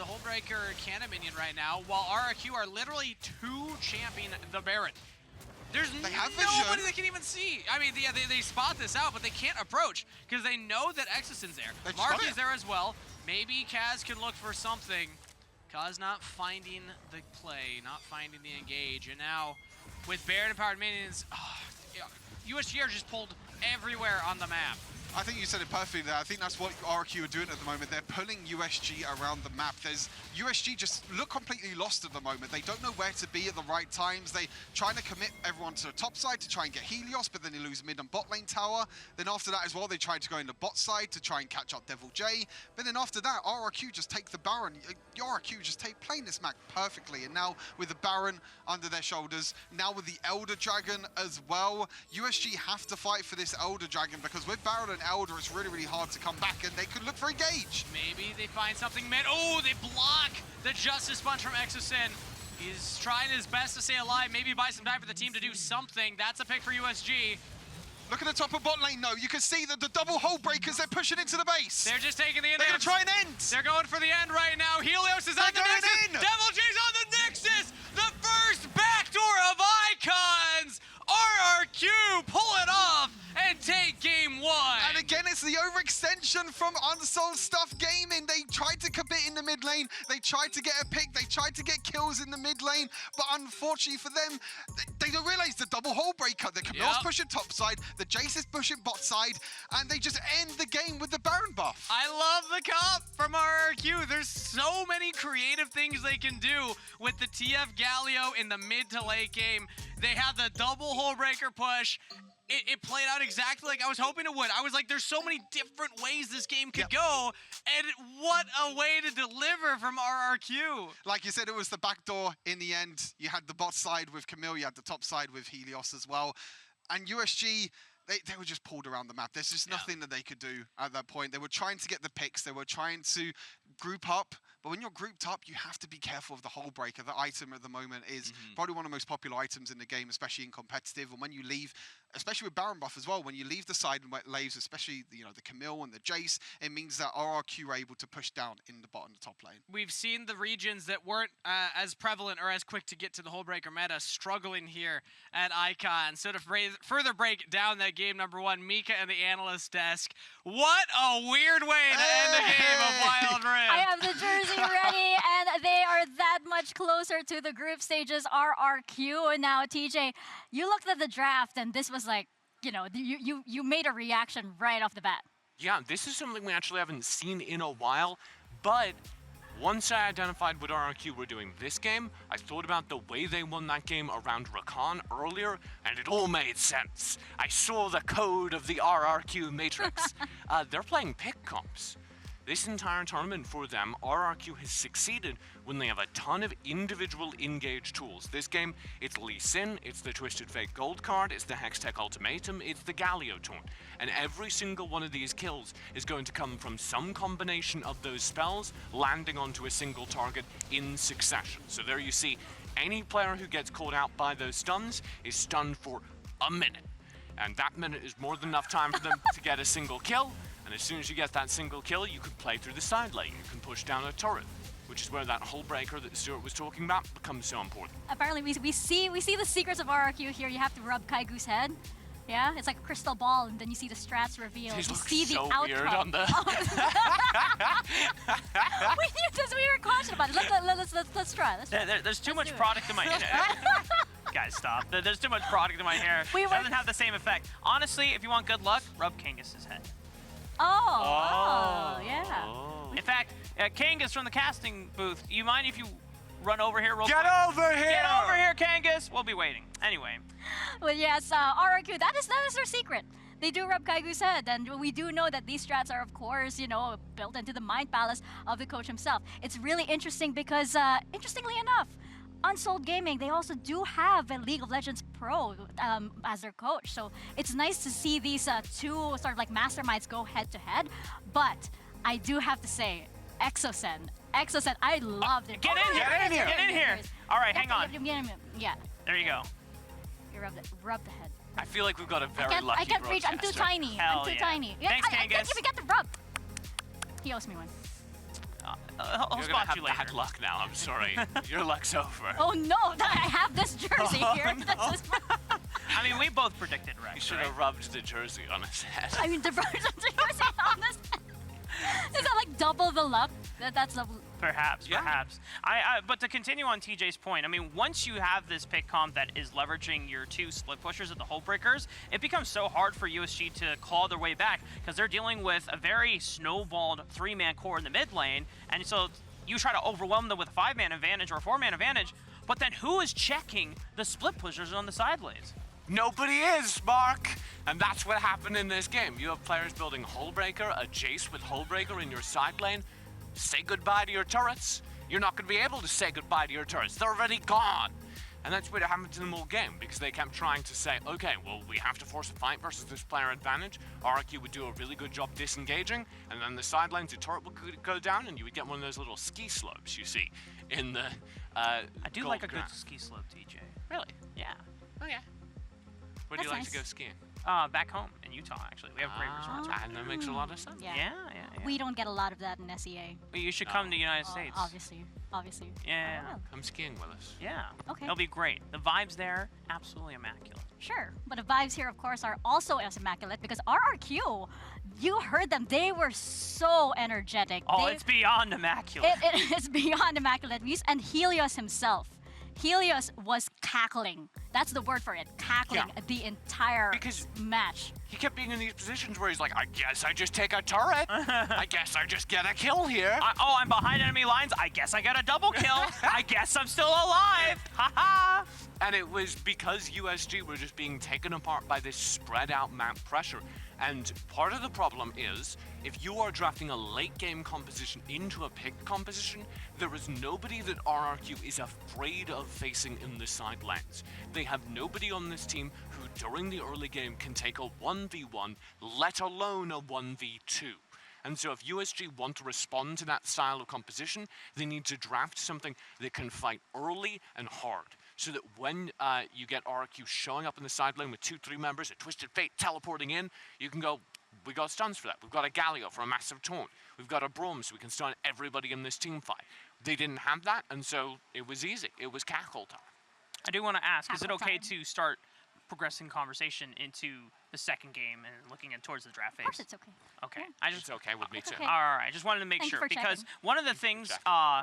Hullbreaker cannon minion right now, while RRQ are literally 2 champing the Baron. There's nobody that can even see. I mean, yeah, they spot this out, but they can't approach because they know that Exison's there. Marky's there as well. Maybe Kaz can look for something. Kaz not finding the play, not finding the engage. And now, with Baron-empowered minions, USG are just pulled everywhere on the map. I think you said it perfectly there. I think that's what RRQ are doing at the moment. They're pulling USG around the map. USG just look completely lost at the moment. They don't know where to be at the right times. They trying to commit everyone to the top side to try and get Helios, but then they lose mid and bot lane tower. Then after that as well, they try to go in the bot side to try and catch up Devil J. But then after that, RRQ just take the Baron. RRQ just playing this map perfectly. And now with the Baron under their shoulders, now with the Elder Dragon as well, USG have to fight for this Elder Dragon because with Baron and Elder, it's really, really hard to come back, and they could look for engage. Maybe they find something mid. Oh, they block the Justice Punch from Exosin. He's trying his best to stay alive, maybe buy some time for the team to do something. That's a pick for USG. Look at the top of bot lane, though. You can see that the double hull breakers, they're pushing into the base. They're just taking the end. They're going to try and end. They're going for the end right now. Helios is on the Nexus. Devil J's on the Nexus. The first backdoor of Icons. RRQ pull it off and take game 1. And again, it's the overextension from Unsold Stuff Gaming. They tried to commit in the mid lane. They tried to get a pick. They tried to get kills in the mid lane. But unfortunately for them, they don't realize the double hull breaker. The Camille's pushing top side. The Jace is pushing bot side. And they just end the game with the Baron buff. I love the comp from RRQ. There's so many creative things they can do with the TF Galio in the mid to late game. They have the double hull breaker push. It played out exactly like I was hoping it would. I was like, there's so many different ways this game could go, and what a way to deliver from RRQ. Like you said, it was the backdoor in the end. You had the bot side with Camille, you had the top side with Helios as well. And USG, they were just pulled around the map. There's just nothing that they could do at that point. They were trying to get the picks. They were trying to group up. But when you're grouped up, you have to be careful of the hull breaker. The item at the moment is probably one of the most popular items in the game, especially in competitive. And when you leave, especially with Baron buff as well, when you leave the side and laves, especially the Camille and the Jace, it means that RRQ are able to push down in the bot and the top lane. We've seen the regions that weren't as prevalent or as quick to get to the hull breaker meta struggling here at Icon. So to further break down that game number 1, Mika and the analyst desk. What a weird way to end the game of Wild Rift. I have the jersey ready, and they are that much closer to the group stages. RRQ. Now, TJ, you looked at the draft, and this was like, you made a reaction right off the bat. Yeah, this is something we actually haven't seen in a while, but once I identified what RRQ were doing this game, I thought about the way they won that game around Rakan earlier, and it all made sense. I saw the code of the RRQ matrix. They're playing pick comps. This entire tournament for them, RRQ has succeeded when they have a ton of individual engage tools. This game, it's Lee Sin, it's the Twisted Fate Gold card, it's the Hextech Ultimatum, it's the Galio taunt. And every single one of these kills is going to come from some combination of those spells landing onto a single target in succession. So there you see, any player who gets caught out by those stuns is stunned for a minute. And that minute is more than enough time for them to get a single kill. And as soon as you get that single kill, you can play through the side lane. You can push down a turret, which is where that hull breaker that Stuart was talking about becomes so important. Apparently, we see the secrets of RRQ here. You have to rub Kaigu's head. Yeah, it's like a crystal ball, and then you see the strats revealed. These You look see so the outcome. weird on the... we were cautious about it. Let's try. There's too much do it. product in my hair. Guys, stop. There's too much product in my hair. It doesn't have the same effect. Honestly, if you want good luck, rub Kangus's head. Oh, yeah. In fact, Kangus from the casting booth, you mind if you run over here real quick? Get over here! Get over here, Kangus! We'll be waiting. Anyway. Well, yes, RRQ, that is their secret. They do rub Kaigu's head, and we do know that these strats are, of course, you know, built into the mind palace of the coach himself. It's really interesting because, interestingly enough, Unsold Gaming, they also do have a League of Legends pro as their coach. So it's nice to see these two sort of like masterminds go head to head. But I do have to say, Exocen, I loved it. Get in here! All right, hang on. Yeah. There you go. You rub the head. I feel like we've got a very lucky I can't reach. I'm too broadcaster. tiny. Hell I'm too yeah. tiny. Thanks, I can't Kangus. even get the rub. He owes me one. I'll You're gonna spot have you later. bad luck now, I'm sorry. Your luck's over. Oh no! I have this jersey here. No. I mean, we both predicted Rex, You should right? have rubbed the jersey on his head. I mean, the jersey on this. Is that like double the luck? That's a. Perhaps. But to continue on TJ's point, I mean, once you have this pick comp that is leveraging your two split pushers at the hull breakers, it becomes so hard for USG to claw their way back because they're dealing with a very snowballed 3-man core in the mid lane, and so you try to overwhelm them with a 5-man advantage or a 4-man advantage, but then who is checking the split pushers on the side lanes? Nobody is, Mark! And that's what happened in this game. You have players building Hullbreaker, a Jace with Hullbreaker in your side lane. Say goodbye to your turrets. You're not going to be able to say goodbye to your turrets. They're already gone. And that's what happened to them all game, because they kept trying to say, okay, well, we have to force a fight versus this player advantage. RRQ would do a really good job disengaging, and then the side lanes, the turret would go down, and you would get one of those little ski slopes you see in the I do gold like a ground. good ski slope, TJ. Really? Yeah. Oh, yeah. Where do you That's like to go nice. skiing? Back home in Utah, actually. We have great resorts. And that makes a lot of sense. Yeah. Yeah. We don't get a lot of that in SEA. Well, you should come to the United States. Obviously. Yeah. Oh, well, Come skiing with us. Yeah. Okay. It'll be great. The vibes there, absolutely immaculate. sure. But the vibes here, of course, are also as immaculate because RRQ, you heard them. They were so energetic. Oh, it's beyond immaculate. It is beyond immaculate. And Helios himself. Helios was cackling. That's the word for it. Cackling Yeah. the entire Because- match. He kept being in these positions where he's like, I guess I just take a turret. I guess I just get a kill here. I'm behind enemy lines. I guess I got a double kill. I guess I'm still alive. Haha. And it was because USG were just being taken apart by this spread out map pressure. And part of the problem is, if you are drafting a late game composition into a pick composition, there is nobody that RRQ is afraid of facing in the side lanes. They have nobody on this team who during the early game can take a 1v1, let alone a 1v2. And so if USG want to respond to that style of composition, they need to draft something that can fight early and hard. So that when you get RRQ showing up in the side lane with 2-3 members, a Twisted Fate teleporting in, you can go, we got stuns for that. We've got a Galio for a massive taunt. We've got a Brom so we can stun everybody in this team fight. They didn't have that, and so it was easy. It was cackle time. I do want to ask, is it Cackle okay time. to start progressing conversation into the second game and looking at towards the draft phase? Of course it's okay. Okay. Yeah. I just It's okay with me too. okay. All right, I just wanted to make Thank you sure for because checking. one of the things, check. I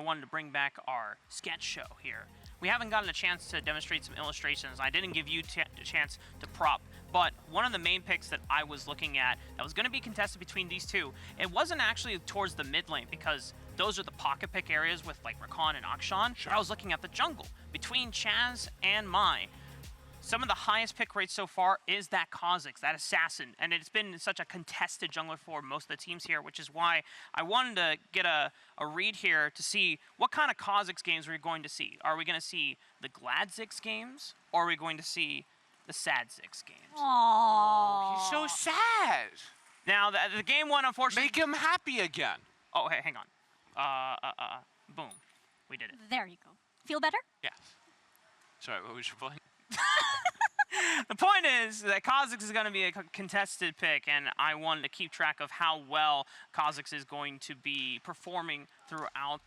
wanted to bring back our sketch show here. We haven't gotten a chance to demonstrate some illustrations. I didn't give you a chance to prop, but one of the main picks that I was looking at that was going to be contested between these two, it wasn't actually towards the mid lane because those are the pocket pick areas with like Rakan and Akshan. Sure. I was looking at the jungle between Chaz and Mai. some of the highest pick rates so far is that Kha'Zix, that assassin, and it's been such a contested jungler for most of the teams here, which is why I wanted to get a read here to see what kind of Kha'Zix games we're going to see. Are we going to see the Gladzix games, or are we going to see the Sadzix games? Aww. He's so sad. Now, the game one, unfortunately... Make him happy again. Oh, hey, hang on. Boom. We did it. There you go. Feel better? Yes. Sorry, what was your point? The point is that Kha'Zix is going to be a contested pick, and I wanted to keep track of how well Kha'Zix is going to be performing throughout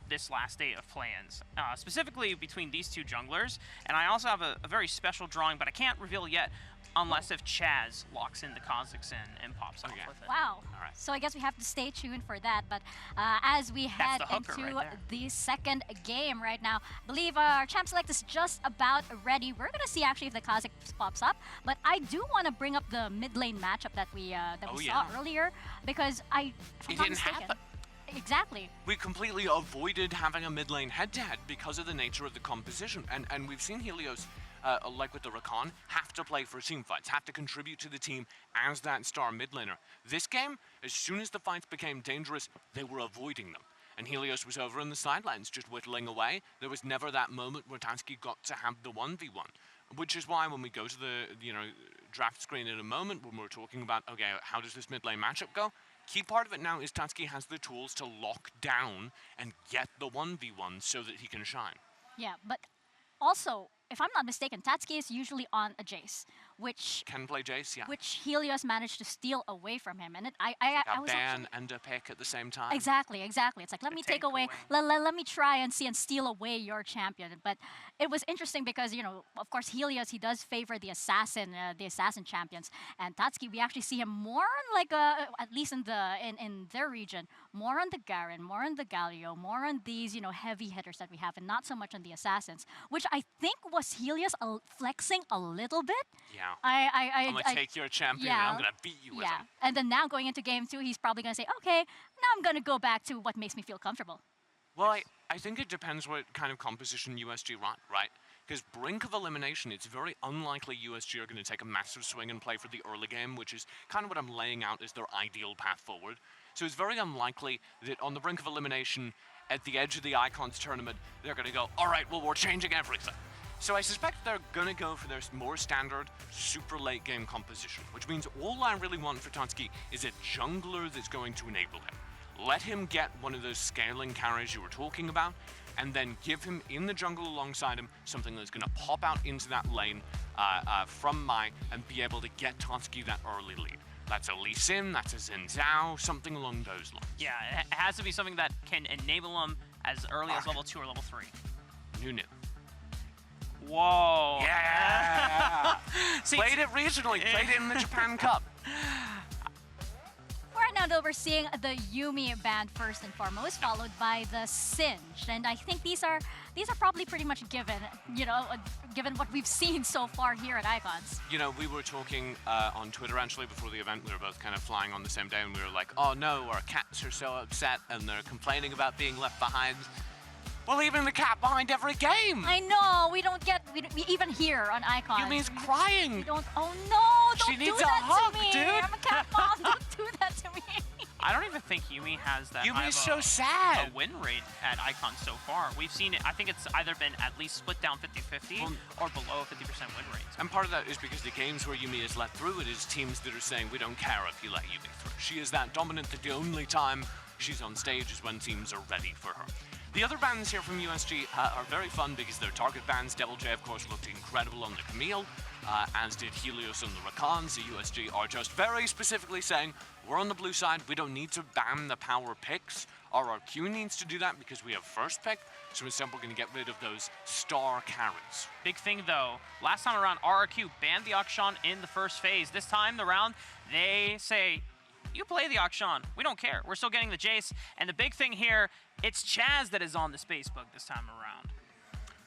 this last day of plans, specifically between these two junglers. And I also have a very special drawing, but I can't reveal yet unless if Chaz locks in the Kha'Zix and pops off with it. Wow. All right. So I guess we have to stay tuned for that. But as we head the hooker into right there. the second game right now, I believe our champ select is just about ready. We're going to see actually if the Kha'Zix pops up. But I do want to bring up the mid lane matchup that we saw earlier, because if I'm It not didn't mistaken, happen. Exactly. We completely avoided having a mid lane head-to-head because of the nature of the composition. And we've seen Helios, like with the Rakan, have to play for team fights, have to contribute to the team as that star mid laner. This game, as soon as the fights became dangerous, they were avoiding them. And Helios was over on the sidelines, just whittling away. There was never that moment where Tansky got to have the 1v1. Which is why when we go to the draft screen in a moment, when we're talking about, okay, how does this mid lane matchup go? Key part of it now is Tatsky has the tools to lock down and get the 1v1 so that he can shine. Yeah, but also, if I'm not mistaken, Tatsky is usually on a Jace, which Can play Jace, yeah. which Helios managed to steal away from him, and I A was ban actually, and a pick at the same time. exactly. It's like, let me take away, let me try and see and steal away your champion. But it was interesting because, of course, Helios, he does favor the assassin champions, and Tatsky, we actually see him more on like at least in their region, more on the Garen, more on the Galio, more on these heavy hitters that we have, and not so much on the assassins, which I think was Helios flexing a little bit. Yeah. I'm gonna take your champion and I'm gonna beat you with him. And then now going into game 2, he's probably gonna say, okay, now I'm gonna go back to what makes me feel comfortable. Well, I think it depends what kind of composition USG run, right? Because brink of elimination, it's very unlikely USG are going to take a massive swing and play for the early game, which is kind of what I'm laying out as their ideal path forward. So it's very unlikely that on the brink of elimination, at the edge of the Icons tournament, they're going to go, all right, well, we're changing everything. So I suspect they're going to go for their more standard, super late game composition, which means all I really want for Tatsky is a jungler that's going to enable him. Let him get one of those scaling carries you were talking about, and then give him in the jungle alongside him something that's going to pop out into that lane from Mai and be able to get Tatsky that early lead. That's a Lee Sin, that's a Xin Zhao, something along those lines. Yeah, it has to be something that can enable him as early as level 2 or level 3. New. Whoa. Yeah! See, Played it regionally, played it in the Japan Cup. Right now, though, we're seeing the Yuumi band first and foremost, followed by the Singed, and I think these are probably pretty much given, given what we've seen so far here at Icons. We were talking on Twitter actually before the event. We were both kind of flying on the same day, and we were like, "Oh no, our cats are so upset, and they're complaining about being left behind." We're leaving the cat behind every game. I know, we even here on Icons. Yumi's crying. We don't. Oh no! Don't She needs do a that hug, to me. dude. I'm a cat mom. Don't do that to me. I don't even think Yuumi has that high Yumi's of so sad. a win rate at Icon so far. We've seen it, I think it's either been at least split down 50-50 or below 50% win rates. And part of that is because the games where Yumi is let through, it is teams that are saying, we don't care if you let Yumi through. She is that dominant that the only time she's on stage is when teams are ready for her. The other bans here from USG are very fun because they're target bans. Devil J, of course, looked incredible on the Camille, as did Helios on the Rakans. The USG are just very specifically saying, we're on the blue side, we don't need to ban the power picks. RRQ needs to do that because we have first pick, so instead we're going to get rid of those star carries. Big thing though, last time around, RRQ banned the Akshan in the first phase. This time around, they say, you play the Akshan, we don't care. We're still getting the Jace, and the big thing here, it's Chaz that is on the Space Bug this time around.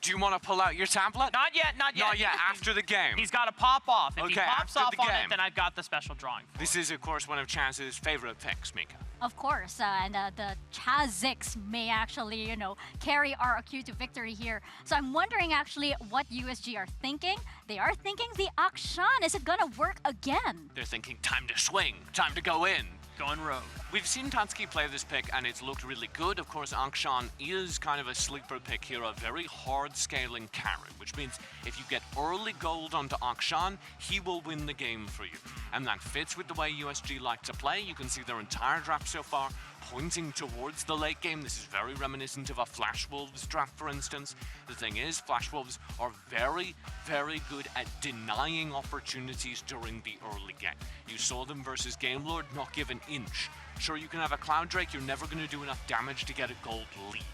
Do you want to pull out your tablet? Not yet, not yet. Not yet, after the game. He's got to pop off. If he Okay, pops after off the on game. it, then I've got the special drawing for This it. is, of course, one of Chaz's favorite picks, Mika. Of course, and the Chazix may actually, carry RRQ to victory here. So I'm wondering actually what USG are thinking. They are thinking the Akshan. Is it gonna work again? They're thinking, time to swing, time to go in. Going rogue. We've seen Tatsuki play this pick and it's looked really good. Of course, Akshan is kind of a sleeper pick here, a very hard scaling carry, which means if you get early gold onto Akshan, he will win the game for you. And that fits with the way USG like to play. You can see their entire draft so far pointing towards the late game. This is very reminiscent of a Flash Wolves draft, for instance. The thing is, Flash Wolves are very, very good at denying opportunities during the early game. You saw them versus Game Lord not give an inch. Sure, you can have a Cloud Drake, you're never going to do enough damage to get a gold lead.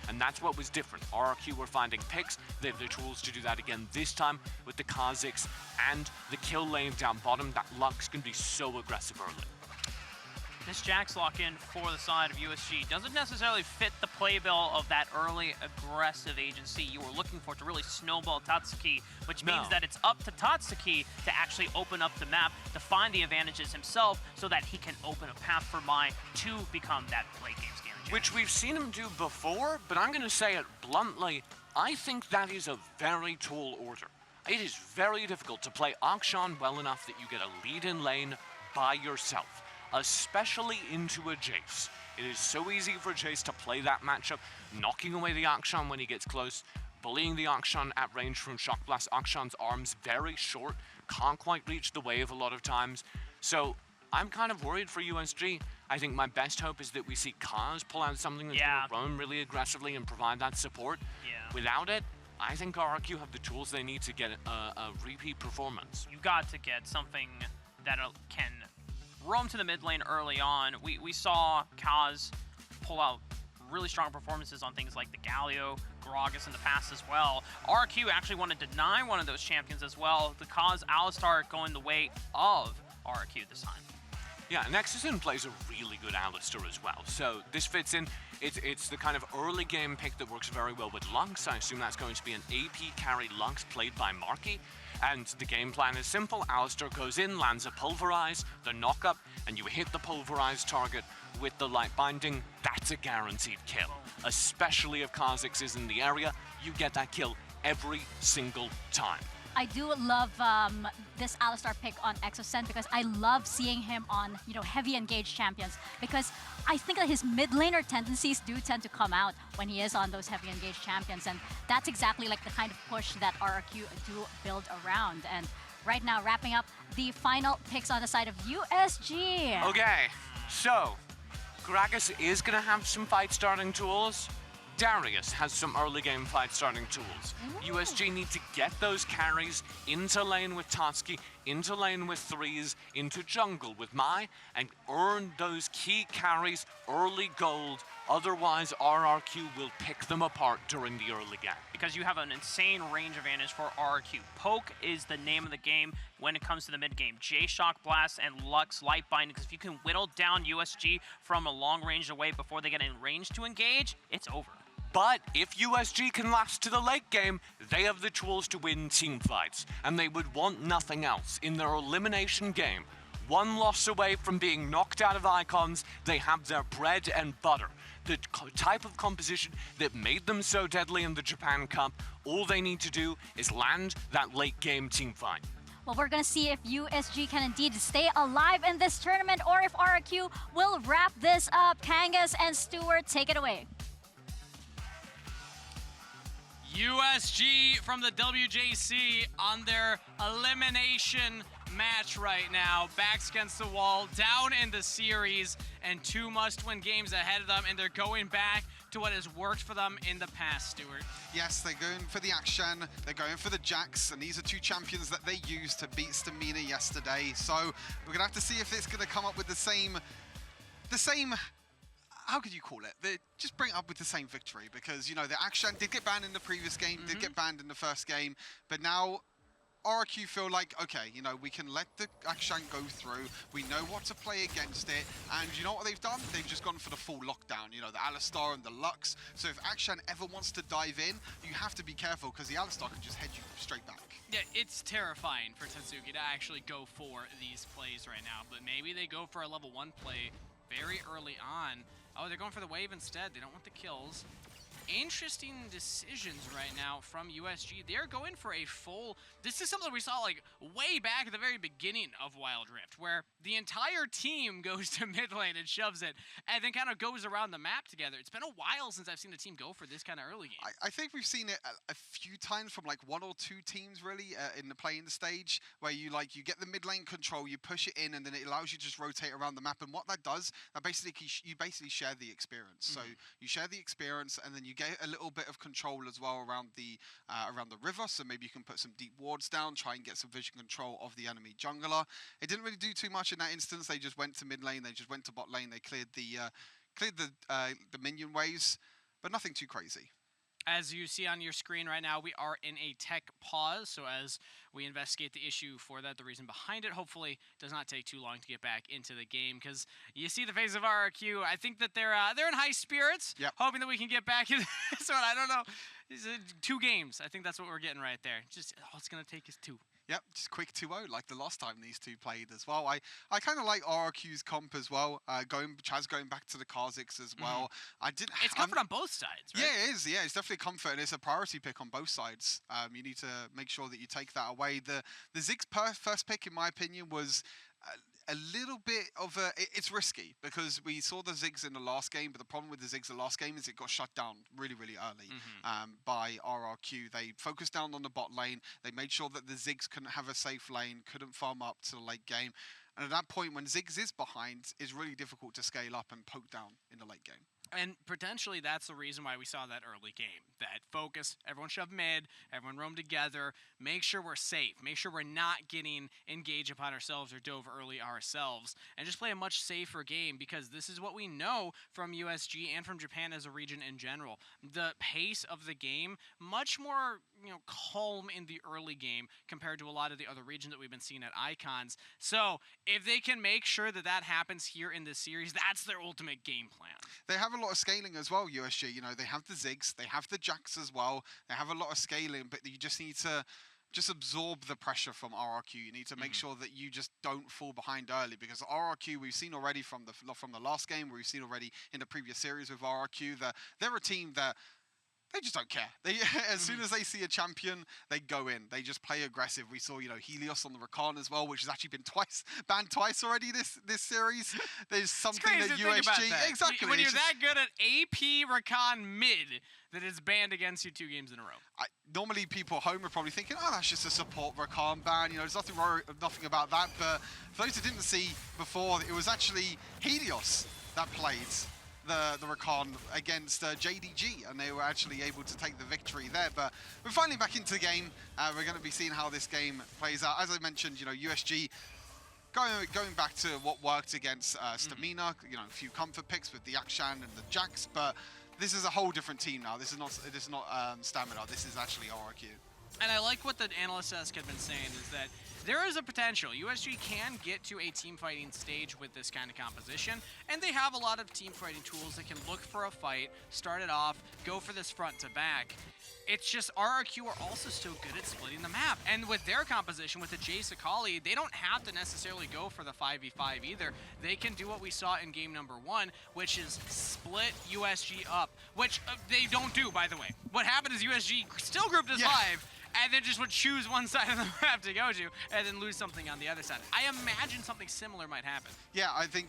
And that's what was different. RRQ were finding picks. They have the tools to do that again this time with the Kha'Zix and the kill lane down bottom. That Lux can be so aggressive early. This Jax lock-in for the side of USG doesn't necessarily fit the playbill of that early aggressive agency you were looking for to really snowball Tatsuki, which means that it's up to Tatsuki to actually open up the map, to find the advantages himself so that he can open a path for Mai to become that late game scaling. Which we've seen him do before, but I'm going to say it bluntly, I think that is a very tall order. It is very difficult to play Akshan well enough that you get a lead in lane by yourself. Especially into a Jace. It is so easy for Jace to play that matchup, knocking away the Akshan when he gets close, bullying the Akshan at range from Shock Blast. Akshan's arms very short, can't quite reach the wave a lot of times. So I'm kind of worried for USG. I think my best hope is that we see Kaz pull out something that's going to run really aggressively and provide that support. Without it, I think RRQ have the tools they need to get a repeat performance. You got to get something that can roam to the mid lane early on. We saw Kaz pull out really strong performances on things like the Galio, Gragas in the past as well. RRQ actually want to deny one of those champions as well. The Kaz Alistar going the way of RRQ this time. Yeah, Nexusin plays a really good Alistar as well. So this fits in. It's the kind of early game pick that works very well with Lux. I assume that's going to be an AP carry Lux played by Marky. And the game plan is simple. Alistar goes in, lands a Pulverize, the knock-up, and you hit the Pulverized target with the Light Binding. That's a guaranteed kill. Especially if Kha'Zix is in the area, you get that kill every single time. I do love this Alistar pick on Exocent because I love seeing him on, heavy engaged champions, because I think that his mid laner tendencies do tend to come out when he is on those heavy engaged champions, and that's exactly like the kind of push that RRQ do build around. And right now, wrapping up the final picks on the side of USG. Okay, so Gragas is going to have some fight starting tools. Darius has some early game fight starting tools. USG need to get those carries into lane with Tatsuki, into lane with Threes, into jungle with Mai, and earn those key carries early gold. Otherwise, RRQ will pick them apart during the early game. Because you have an insane range advantage for RRQ. Poke is the name of the game when it comes to the mid game. J-Shock Blast and Lux Light Binding, because if you can whittle down USG from a long range away before they get in range to engage, it's over. But if USG can last to the late game, they have the tools to win team fights, and they would want nothing else. In their elimination game, one loss away from being knocked out of Icons, they have their bread and butter. The type of composition that made them so deadly in the Japan Cup, all they need to do is land that late game team fight. Well, we're going to see if USG can indeed stay alive in this tournament, or if RRQ will wrap this up. Kangas and Stewart, take it away. USG from the WJC on their elimination match right now. Backs against the wall, down in the series, and 2 must-win games ahead of them, and they're going back to what has worked for them in the past, Stuart. Yes, they're going for the Akshan, they're going for the Jax, and these are 2 champions that they used to beat Stamina yesterday. So we're going to have to see if it's going to come up with the same, how could you call it? Just bring it up with the same victory, because, the Akshan did get banned in the previous game, did get banned in the first game, but now RRQ feel like, okay, you know, we can let the Akshan go through. We know what to play against it. And you know what they've done? They've just gone for the full lockdown, you know, the Alistar and the Lux. So if Akshan ever wants to dive in, you have to be careful because the Alistar can just head you straight back. Yeah, it's terrifying for Tetsuki to actually go for these plays right now. But maybe they go for a level 1 play very early on. Oh, they're going for the wave instead. They don't want the kills. Interesting decisions right now from USG. They're going for a full... This is something we saw like way back at the very beginning of Wild Rift, where the entire team goes to mid lane and shoves it, and then kind of goes around the map together. It's been a while since I've seen a team go for this kind of early game. I think we've seen it a few times from like 1 or 2 teams really in the playing stage, where you get the mid lane control, you push it in, and then it allows you to just rotate around the map. And what that does, you basically share the experience. So you share the experience, and then you get a little bit of control as well around the river. So maybe you can put some deep wards down, try and get some vision control of the enemy jungler. It didn't really do too much in that instance. They just went to mid lane, they just went to bot lane, they cleared the minion waves, but nothing too crazy. As you see on your screen right now, we are in a tech pause. So as we investigate the issue for that, the reason behind it, hopefully it does not take too long to get back into the game, because you see the face of RRQ. I think that they're in high spirits, hoping that we can get back in this one. I don't know. 2 games. I think that's what we're getting right there. Just all it's going to take is 2. Yep, just quick 2-0 like the last time these two played as well. I kind of like RRQ's comp as well. Chaz going back to the Kha'Zix as well. It's comfort on both sides, right? Yeah, it is. Yeah, it's definitely comfort, and it's a priority pick on both sides. You need to make sure that you take that away. The Ziggs first pick, in my opinion, was a little bit of it's risky because we saw the Ziggs in the last game, but the problem with the Ziggs the last game is it got shut down really, really early by RRQ. They focused down on the bot lane. They made sure that the Ziggs couldn't have a safe lane, couldn't farm up to the late game. And at that point, when Ziggs is behind, it's really difficult to scale up and poke down in the late game. And potentially that's the reason why we saw that early game. That focus, everyone shove mid, everyone roam together, make sure we're safe, make sure we're not getting engaged upon ourselves or dove early ourselves, and just play a much safer game, because this is what we know from USG and from Japan as a region in general. The pace of the game, much more calm in the early game compared to a lot of the other regions that we've been seeing at Icons. So if they can make sure that that happens here in this series, that's their ultimate game plan. They have a lot of scaling as well, USG. They have the Ziggs, they have the Jacks as well. They have a lot of scaling, but you just need to absorb the pressure from RRQ. You need to make sure that you just don't fall behind early, because RRQ, we've seen already from the last game, we've seen already in the previous series with RRQ, that they're a team that they just don't care. As soon as they see a champion, they go in. They just play aggressive. We saw, Helios on the Rakan as well, which has actually been banned twice already this series. There's something that USG exactly when you're that good at AP Rakan mid that is banned against you 2 games in a row. Normally, people at home are probably thinking, "Oh, that's just a support Rakan ban." There's nothing about that. But for those who didn't see before, it was actually Helios that played the Rakan against JDG, and they were actually able to take the victory there. But we're finally back into the game. We're going to be seeing how this game plays out. As I mentioned, USG going back to what worked against Stamina, a few comfort picks with the Akshan and the Jacks, but this is a whole different team now. This is not Stamina. This is actually RRQ. And I like what the analyst desk had been saying, is that there is a potential. USG can get to a team fighting stage with this kind of composition, and they have a lot of team fighting tools that can look for a fight, start it off, go for this front to back. It's just RRQ are also so good at splitting the map. And with their composition, with the Jace Akali, they don't have to necessarily go for the 5v5 either. They can do what we saw in game number 1, which is split USG up, which they don't do, by the way. What happened is USG still grouped as 5, and then just would choose one side of the map to go to, and then lose something on the other side. I imagine something similar might happen. Yeah, I think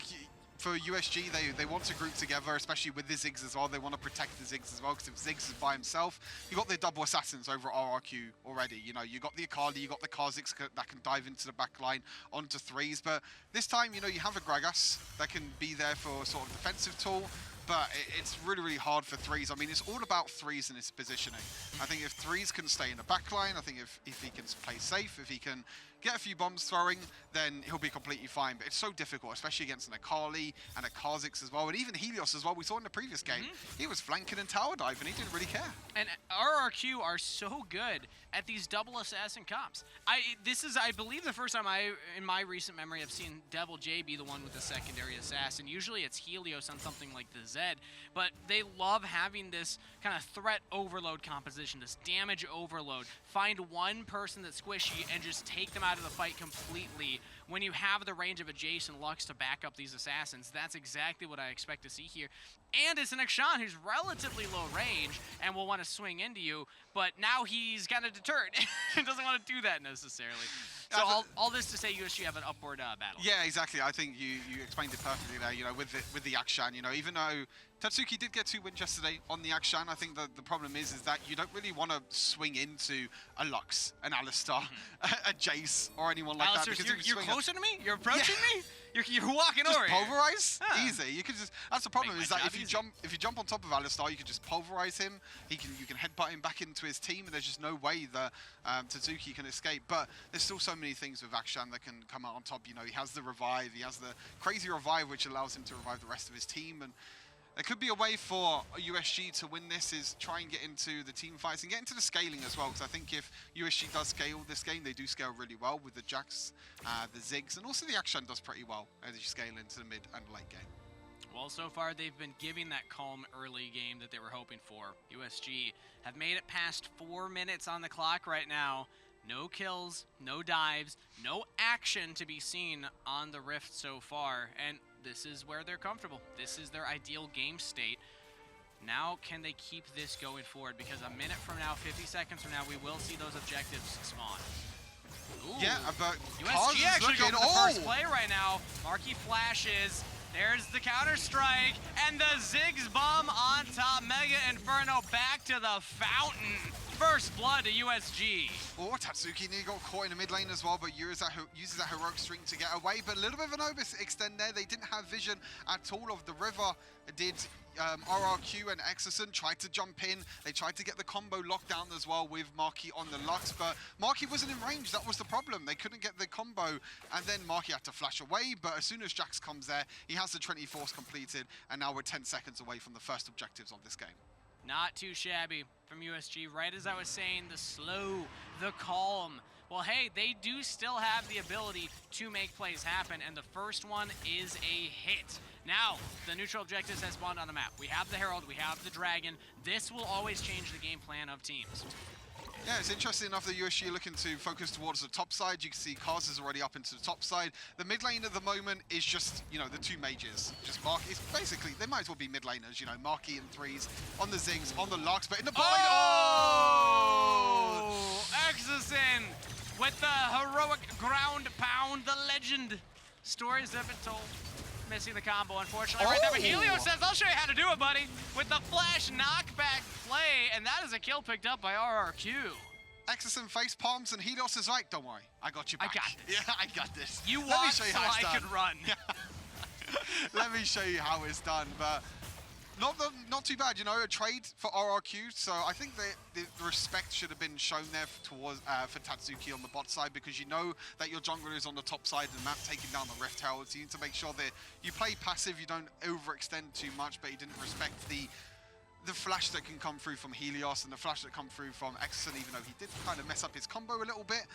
for USG, they want to group together, especially with the Ziggs as well. They want to protect the Ziggs as well, because if Ziggs is by himself, you got the double assassins over at RRQ already. You got the Akali, you got the Kha'Zix that can dive into the back line onto 3s. But this time, you have a Gragas that can be there for sort of defensive tool. But it's really, really hard for 3s. I mean, it's all about 3s and his positioning. I think if 3s can stay in the back line, I think if he can play safe, if he can get a few bombs throwing, then he'll be completely fine. But it's so difficult, especially against an Akali and a Kha'Zix as well, and even Helios as well. We saw in the previous game, he was flanking and tower diving. He didn't really care. And RRQ are so good at these double assassin comps. This is, I believe, the first time in my recent memory, I've seen Devil J be the one with the secondary assassin. Usually it's Helios on something like the Zed, but they love having this kind of threat overload composition, this damage overload. Find one person that's squishy and just take them out of the fight completely. When you have the range of a Jace and Lux to back up these assassins, that's exactly what I expect to see here. And it's an Qeon who's relatively low range and will want to swing into you, but now he's kind of deterred and doesn't want to do that necessarily. So all this to say, USG have an upward battle. Yeah, exactly. I think you explained it perfectly there. You know, with the Qeon, you know, even though Tatsuki did get 2 wins yesterday on the Qeon, I think that the problem is that you don't really want to swing into a Lux, an Alistar, a Jace, or anyone like that. Because you're closer to me? You're approaching me? You're walking just over pulverize? Huh. Easy. You can just. That's the problem, is that if you jump on top of Alistar, you can just pulverize him. You can headbutt him back into his team, and there's just no way that Tatsuki can escape. But there's still so many things with Qeon that can come out on top. You know, he has the revive, he has the crazy revive, which allows him to revive the rest of his team. And there could be a way for USG to win this, is try and get into the team fights and get into the scaling as well, because I think if USG does scale this game, they do scale really well with the Jax, the Ziggs, and also the Qeon does pretty well as you scale into the mid and late game. Well, so far they've been giving that calm early game that they were hoping for. USG have made it past 4 minutes on the clock right now. No kills, no dives, no action to be seen on the Rift so far, and this is where they're comfortable. This is their ideal game state. Now, can they keep this going forward? Because a minute from now, 50 seconds from now, we will see those objectives spawn. Ooh. Yeah, but USG actually going for the first play right now. Marky flashes. There's the counter-strike, and the Ziggs bomb on top. Mega Inferno back to the fountain. First blood to USG. Oh, Tatsuki nearly got caught in the mid lane as well, but uses that heroic string to get away. But a little bit of an overextend there. They didn't have vision at all of the river. Did RRQ and Exerson tried to jump in. They tried to get the combo locked down as well with Marky on the Lux, but Marky wasn't in range. That was the problem. They couldn't get the combo, and then Marky had to flash away. But as soon as Jax comes there, he has the Trinity Force completed, and now we're 10 seconds away from the first objectives of this game. Not too shabby from USG. Right as I was saying, the slow, the calm. Well, hey, they do still have the ability to make plays happen, and the first one is a hit. Now, the neutral objectives has spawned on the map. We have the Herald, we have the Dragon. This will always change the game plan of teams. Yeah, it's interesting enough that USG are looking to focus towards the top side. You can see Kaz is already up into the top side. The mid lane at the moment is just, you know, the 2 mages. Just Marky. It's basically, they might as well be mid laners, you know, Marky and threes on the Ziggs, on the Lux, but in the bot lane. Oh! Exerson with the heroic ground pound, the legend. Stories have been told. Missing the combo, unfortunately, right there. But Helios says, I'll show you how to do it, buddy, with the flash knockback play, and that is a kill picked up by RRQ. Exerson face palms, and Helios is like, don't worry, I got you back. I got this. Yeah, I got this. You Let walk me show you so how it's I done. could run. Let me show you how it's done, but not too bad, you know, a trade for RRQ, so I think the respect should have been shown there towards for Tatsuki on the bot side, because you know that your jungler is on the top side of the map taking down the Rift Herald, so you need to make sure that you play passive, you don't overextend too much, but you didn't respect the flash that can come through from Helios and the flash that come through from Exerson, even though he did kind of mess up his combo a little bit.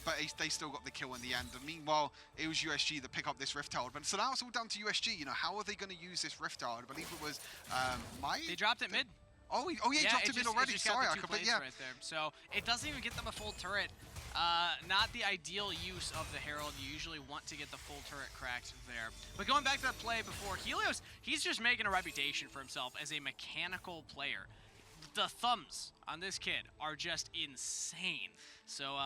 But they still got the kill in the end. And meanwhile, it was USG that pick up this Rift Herald. But so now it's all down to USG. You know, how are they going to use this Rift Herald? I believe it was They dropped it mid. Oh, yeah, he dropped it mid already. Sorry, I completely. Yeah. Right there. So it doesn't even get them a full turret. Not the ideal use of the Herald. You usually want to get the full turret cracked there. But going back to that play before, Helios, he's just making a reputation for himself as a mechanical player. The thumbs on this kid are just insane. So,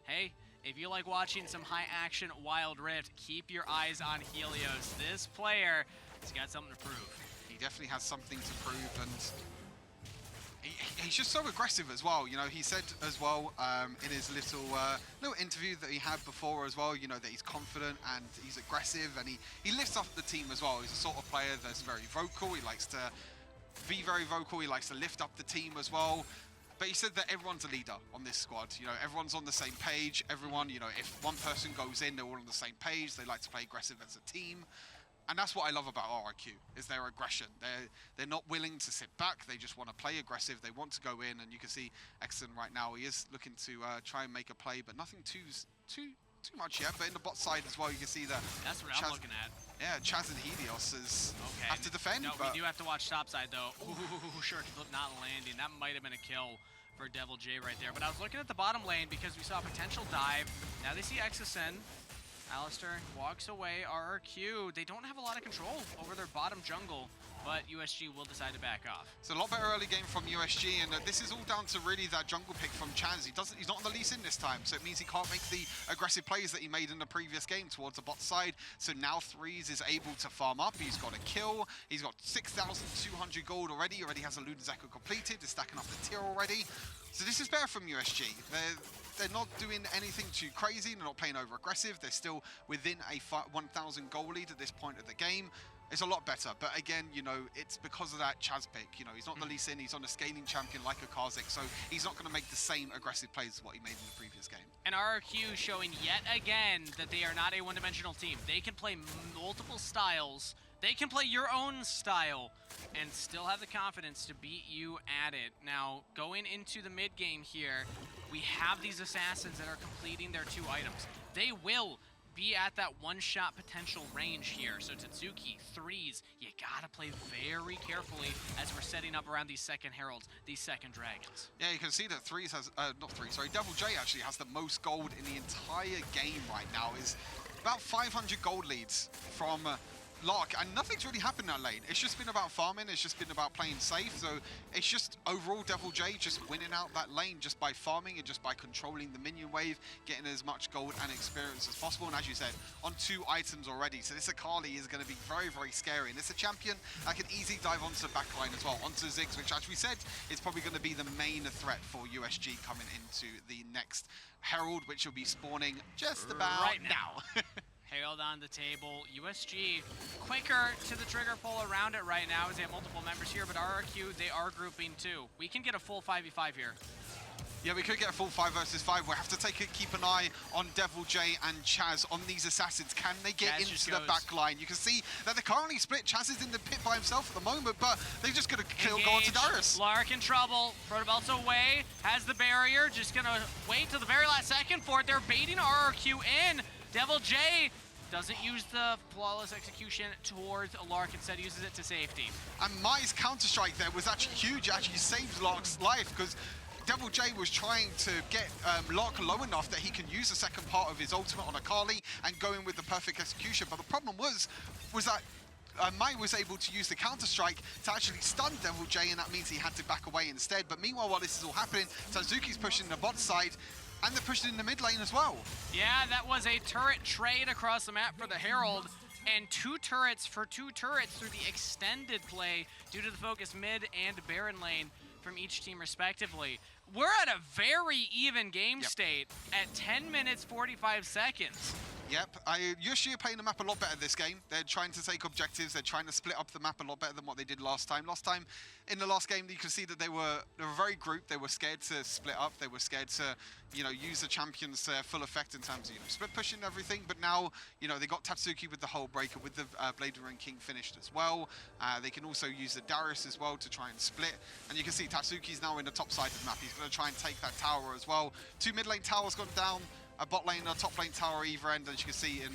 hey, if you like watching some high-action Wild Rift, keep your eyes on Helios. This player has got something to prove. He definitely has something to prove, and he's just so aggressive as well. You know, he said as well in his little interview that he had before as well, you know, that he's confident and he's aggressive, and he lifts up the team as well. He's a sort of player that's very vocal. He likes to be very vocal. He likes to lift up the team as well. But he said that everyone's a leader on this squad. You know, everyone's on the same page. Everyone, you know, if one person goes in, they're all on the same page. They like to play aggressive as a team. And that's what I love about RRQ, is their aggression. They're not willing to sit back. They just want to play aggressive. They want to go in, and you can see Exon right now. He is looking to try and make a play, but nothing too much yet. But in the bot side as well, you can see that. That's what I'm looking at. Yeah, Chaz and Helios have to defend. No, but we do have to watch topside though. Ooh, sure, not landing. That might have been a kill for Devil J right there. But I was looking at the bottom lane because we saw a potential dive. Now they see XSN. Alistair walks away. RRQ, they don't have a lot of control over their bottom jungle, but USG will decide to back off. It's a lot better early game from USG, and this is all down to really that jungle pick from Chaz. He's not on the Lee Sin this time, so it means he can't make the aggressive plays that he made in the previous game towards the bot side. So now Threes is able to farm up. He's got a kill. He's got 6,200 gold already. He already has a Luna's completed. They're stacking up the tier already. So this is better from USG. They're not doing anything too crazy. They're not playing over aggressive. They're still within a 1,000 goal lead at this point of the game. It's a lot better, but again, you know, it's because of that Chaz pick. You know, he's not the Lee Sin, he's on a scaling champion like a Karzik, so he's not going to make the same aggressive plays as what he made in the previous game. And RRQ showing yet again that they are not a one-dimensional team. They can play multiple styles. They can play your own style and still have the confidence to beat you at it. Now, going into the mid game here, we have these assassins that are completing their 2 items. They will be at that one-shot potential range here. So Tatsuki, Threes, you gotta play very carefully as we're setting up around these second heralds, these second dragons. Yeah, you can see that Threes has, Devil J actually has the most gold in the entire game right now. Is about 500 gold leads from Lark, and nothing's really happened in that lane. It's just been about farming, it's just been about playing safe, so it's just overall Devil J just winning out that lane just by farming and just by controlling the minion wave, getting as much gold and experience as possible, and as you said, on 2 items already, so this Akali is going to be very, very scary, and it's a champion that can easily dive onto the backline as well, onto Ziggs, which as we said, is probably going to be the main threat for USG coming into the next Herald, which will be spawning just about right now. Held on the table. USG quicker to the trigger pull around it right now as they have multiple members here, but RRQ, they are grouping too. We can get a full 5v5 here. Yeah, we could get a full 5 versus 5. We'll have to keep an eye on Devil J and Chaz on these assassins. Can they get into the back line? You can see that they're currently split. Chaz is in the pit by himself at the moment, but they're just going to go on to Darius. Lark in trouble. Protobelt's away, has the barrier, just going to wait till the very last second for it. They're baiting RRQ in. Devil J doesn't use the flawless execution towards Lark, instead uses it to safety. And Mai's counter-strike there was actually huge. It actually saved Lark's life because Devil J was trying to get Lark low enough that he can use the second part of his ultimate on Akali and go in with the perfect execution. But the problem was that Mai was able to use the counter-strike to actually stun Devil J, and that means he had to back away instead. But meanwhile, while this is all happening, Tatsuki's pushing the bot side, and they're pushing in the mid lane as well. Yeah, that was a turret trade across the map for the Herald, and 2 turrets for 2 turrets through the extended play due to the focus mid and Baron lane from each team respectively. We're at a very even game state at 10 minutes 45 seconds. Yep, USG are playing the map a lot better this game. They're trying to take objectives. They're trying to split up the map a lot better than what they did last time. In the last game, you can see that they were very grouped. They were scared to split up. They were scared to, you know, use the champions to full effect in terms of, you know, split pushing and everything. But now, you know, they got Tatsuki with the whole breaker, with the Blade Ring King finished as well. They can also use the Darius as well to try and split. And you can see Tatsuki's now in the top side of the map. He's going to try and take that tower as well. 2 mid lane towers gone down. A bot lane and a top lane tower either end, as you can see in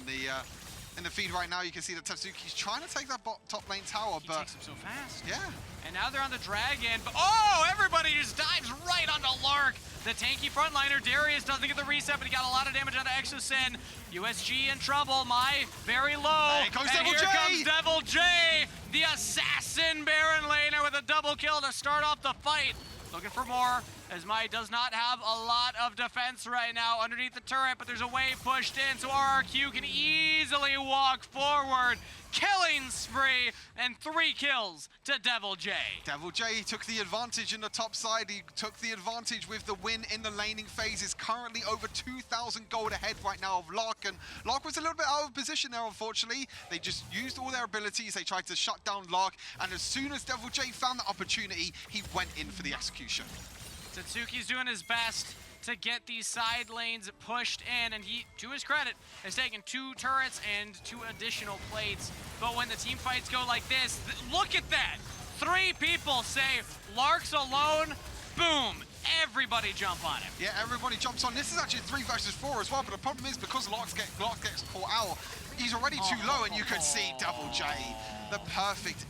the feed right now. You can see that Tatsuki's trying to take that top lane tower, He but takes him so fast. yeah. And now they're on the dragon, but oh, everybody just dives right onto Lark. The tanky frontliner, Darius, doesn't get the reset, but he got a lot of damage onto Exosin. USG in trouble, Mai very low. There comes and Devil here J. comes Devil J, the assassin Baron laner with a double kill to start off the fight. Looking for more, as Mai does not have a lot of defense right now underneath the turret, but there's a wave pushed in, so RRQ can easily walk forward. Killing spree, and 3 kills to Devil J. Devil J took the advantage in the top side. He took the advantage with the win in the laning phase. Is currently over 2,000 gold ahead right now of Lark, and Lark was a little bit out of position there, unfortunately. They just used all their abilities. They tried to shut down Lark, and as soon as Devil J found the opportunity, he went in for the execution. Tatsuki's doing his best to get these side lanes pushed in, and he, to his credit, has taken 2 turrets and 2 additional plates. But when the team fights go like this, look at that! 3 people say, Lark's alone, boom! Everybody jump on him. Yeah, everybody jumps on. This is actually 3 versus 4 as well, but the problem is because Lark gets caught out, he's already too low, and you can see Devil J, the perfect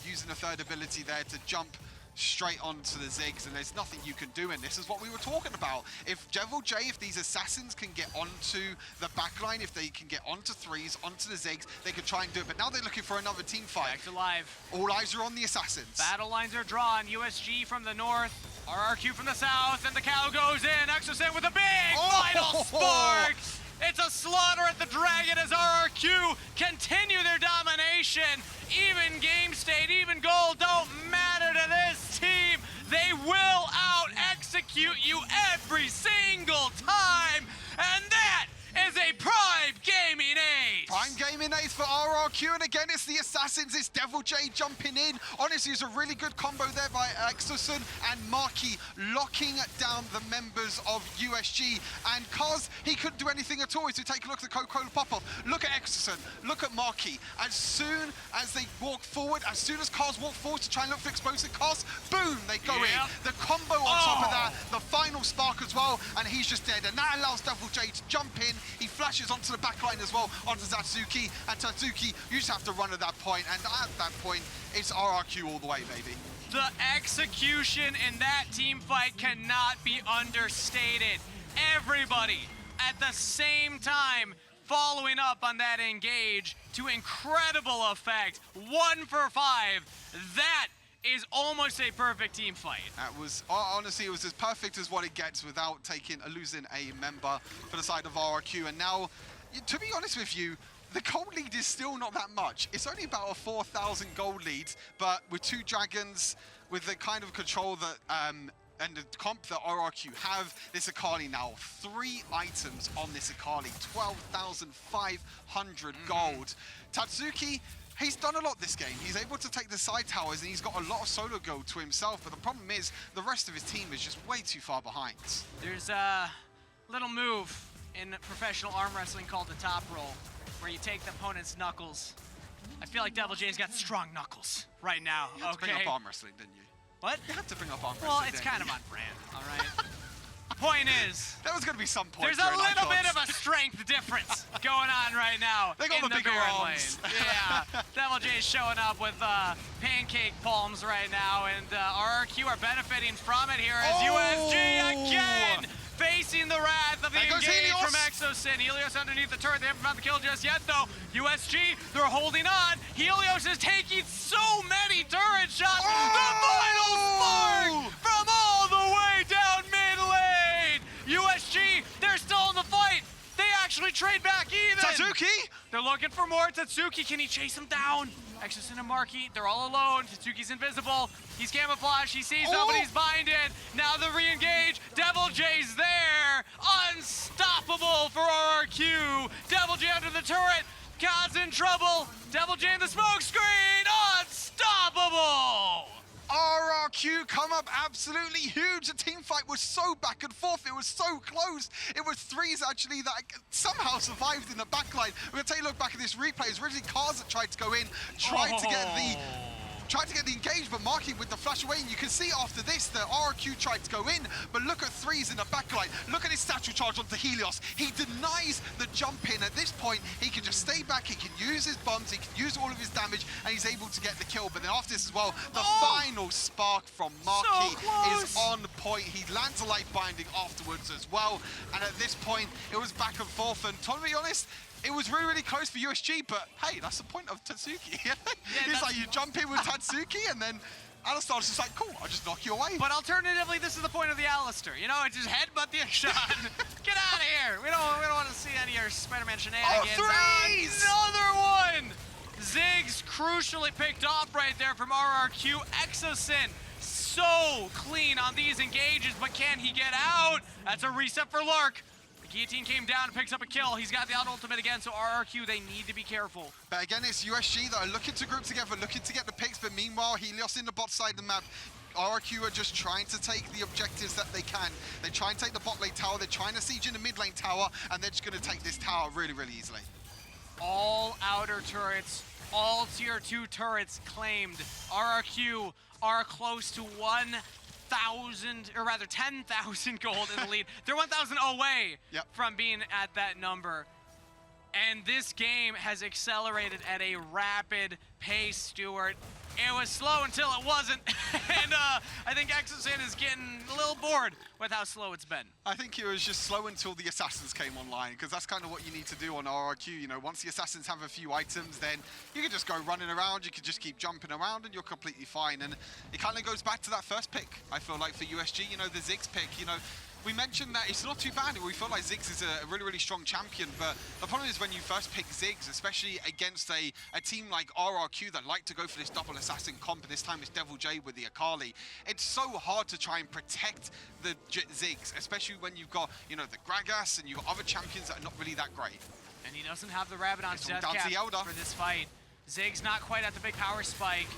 using the third ability there to jump straight onto the Ziggs, and there's nothing you can do, and this is what we were talking about. If Devil J, if these assassins can get onto the backline, if they can get onto 3s, onto the Ziggs, they could try and do it, but now they're looking for another team fight. Back to live. All eyes are on the assassins. Battle lines are drawn. USG from the north, RRQ from the south, and the cow goes in. Exocet with a big final spark! It's a slaughter at the Dragon as RRQ continue their domination. Even game state, even goal don't matter to this team. They will out-execute you every single time. And that is a Prime Gaming ace. Prime Gaming ace for RRQ, and again, it's the assassins. It's Devil J jumping in. Honestly, it's a really good combo there by Exosun and Marky locking down the members of USG. And Kaz, he couldn't do anything at all. As you take a look at the Coca-Cola pop-off, look at Exosun, look at Marky. As soon as they walk forward, as soon as Kaz walk forward to try and look for explosive Kaz, boom, they go in. The combo on top of that, the final spark as well, and he's just dead. And that allows Devil J to jump in. He flashes onto the backline as well, onto Tatsuki, and Tatsuki, you just have to run at that point, and at that point, it's RRQ all the way, baby. The execution in that team fight cannot be understated. Everybody at the same time following up on that engage to incredible effect. 1 for 5. That is almost a perfect team fight. That was, honestly, it was as perfect as what it gets without losing a member for the side of RRQ. And now, to be honest with you, the gold lead is still not that much. It's only about a 4,000 gold lead, but with 2 dragons, with the kind of control that and the comp that RRQ have, this Akali now, 3 items on this Akali, 12,500 gold. Tatsuki, he's done a lot this game. He's able to take the side towers, and he's got a lot of solo gold to himself, but the problem is the rest of his team is just way too far behind. There's a little move in professional arm wrestling called the top roll, where you take the opponent's knuckles. I feel like Devil J's got strong knuckles right now. You had to bring up arm wrestling, didn't you? What? You had to bring up arm wrestling. Well, it's kind of on brand, all right? Point is, there was going to be some point. There's a little bit of a strength difference going on right now. They got in the bigger arms. Lane. Yeah, Devil J is showing up with pancake palms right now, and RRQ are benefiting from it here as USG again facing the wrath of the engage from Exosin. Helios underneath the turret. They haven't found the kill just yet, though. USG, they're holding on. Helios is taking so many turret shots. The final spark from all the way down mid lane. USG, they're still in the fight. They actually trade back even. Tatsuki! They're looking for more. Tatsuki, can he chase him down? Exosin and Marky, they're all alone. Tatsuki's invisible. He's camouflaged. He sees nobody's binded. Now the re-engage. Devil J's there. Unstoppable for RRQ. Devil J under the turret. God's in trouble. Devil J in the smoke screen. Unstoppable. RRQ come up absolutely huge. The team fight was so back and forth. It was so close. It was 3s actually that somehow survived in the backline. We're going to take a look back at this replay. It's originally Kaz that tried to go in, tried to get the engage, but Marky with the flash away, and you can see after this that RRQ tried to go in, but look at 3s in the backline. Look at his statue charge onto Helios. He denies the jump in. At this point, he can just stay back, he can use his bombs, he can use all of his damage, and he's able to get the kill. But then after this as well, the final spark from Marky is on point. He lands a light binding afterwards as well, and at this point, it was back and forth, and to be honest, it was really, really close for USG, but hey, that's the point of Tatsuki. It's like you jump in with Tatsuki, and then Alistar's just like, cool, I'll just knock you away. But alternatively, this is the point of the Alistair. You know, it's just headbutt the shot. Get out of here. We don't want to see any of your Spider-Man shenanigans. Oh, 3s! Another one! Ziggs crucially picked off right there from RRQ. Exosin so clean on these engages, but can he get out? That's a reset for Lark. Qeon came down and picks up a kill. He's got the out ultimate again, so RRQ, they need to be careful. But again, it's USG that are looking to group together, looking to get the picks, but meanwhile, Helios in the bot side of the map. RRQ are just trying to take the objectives that they can. They try and take the bot lane tower, they're trying to siege in the mid lane tower, and they're just going to take this tower really, really easily. All outer turrets, all tier 2 turrets claimed. RRQ are close to 1,000, or rather 10,000 gold in the lead. They're 1,000 away from being at that number. And this game has accelerated at a rapid pace, Stuart. It was slow until it wasn't. And I think Exosin is getting a little bored with how slow it's been. I think it was just slow until the assassins came online, because that's kind of what you need to do on RRQ. You know, once the assassins have a few items, then you can just go running around, you can just keep jumping around, and you're completely fine. And it kind of goes back to that first pick, I feel like, for USG, you know, the Ziggs pick, you know. We mentioned that it's not too bad. We feel like Ziggs is a really, really strong champion, but the problem is when you first pick Ziggs, especially against a team like RRQ that like to go for this double assassin comp, and this time it's Devil J with the Akali, it's so hard to try and protect the Ziggs, especially when you've got, you know, the Gragas and you've got other champions that are not really that great. And he doesn't have the Rabbit on death cap for this fight. Ziggs not quite at the big power spike.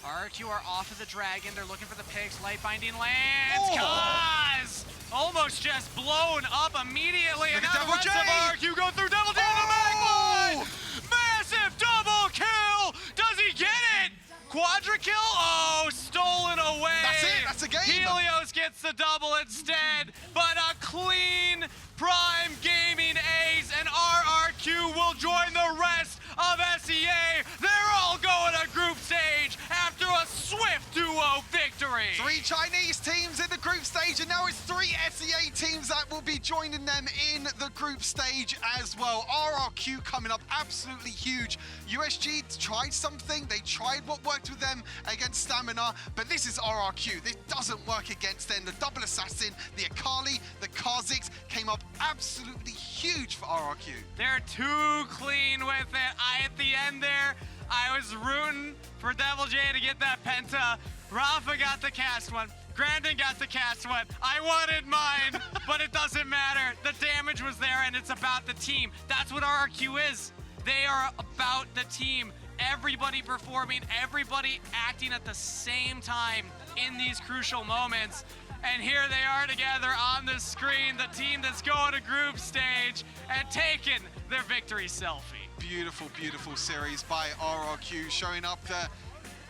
RRQ are off of the dragon. They're looking for the picks. Light binding lands. Kaz! Almost just blown up immediately. And now the rest of RRQ go through Devil J to the backline. Massive double kill. Does he get it? Quadra kill? Oh, stolen away. That's it. That's the game. Helios gets the double instead. But a clean Prime Gaming ace, and RRQ will join the rest of SEA. They're all going to group stage after a swift 2-0 victory. 3 Chinese teams in the group stage, and now it's 3 SEA teams that will be joining them in the group stage as well. RRQ coming up absolutely huge. USG tried something. They tried what worked with them against Stamina, but this is RRQ. This doesn't work against them. The double assassin, the Akali, the Kha'Zix came up absolutely huge for RRQ. They're too clean with it. At the end there, I was rooting for Devil J to get that penta. Rafa got the cast one. Grandin got the cast one. I wanted mine, but it doesn't matter. The damage was there, and it's about the team. That's what RRQ is. They are about the team. Everybody performing, everybody acting at the same time in these crucial moments. And here they are together on the screen, the team that's going to group stage and taking their victory selfie. Beautiful, beautiful series by RRQ, showing up that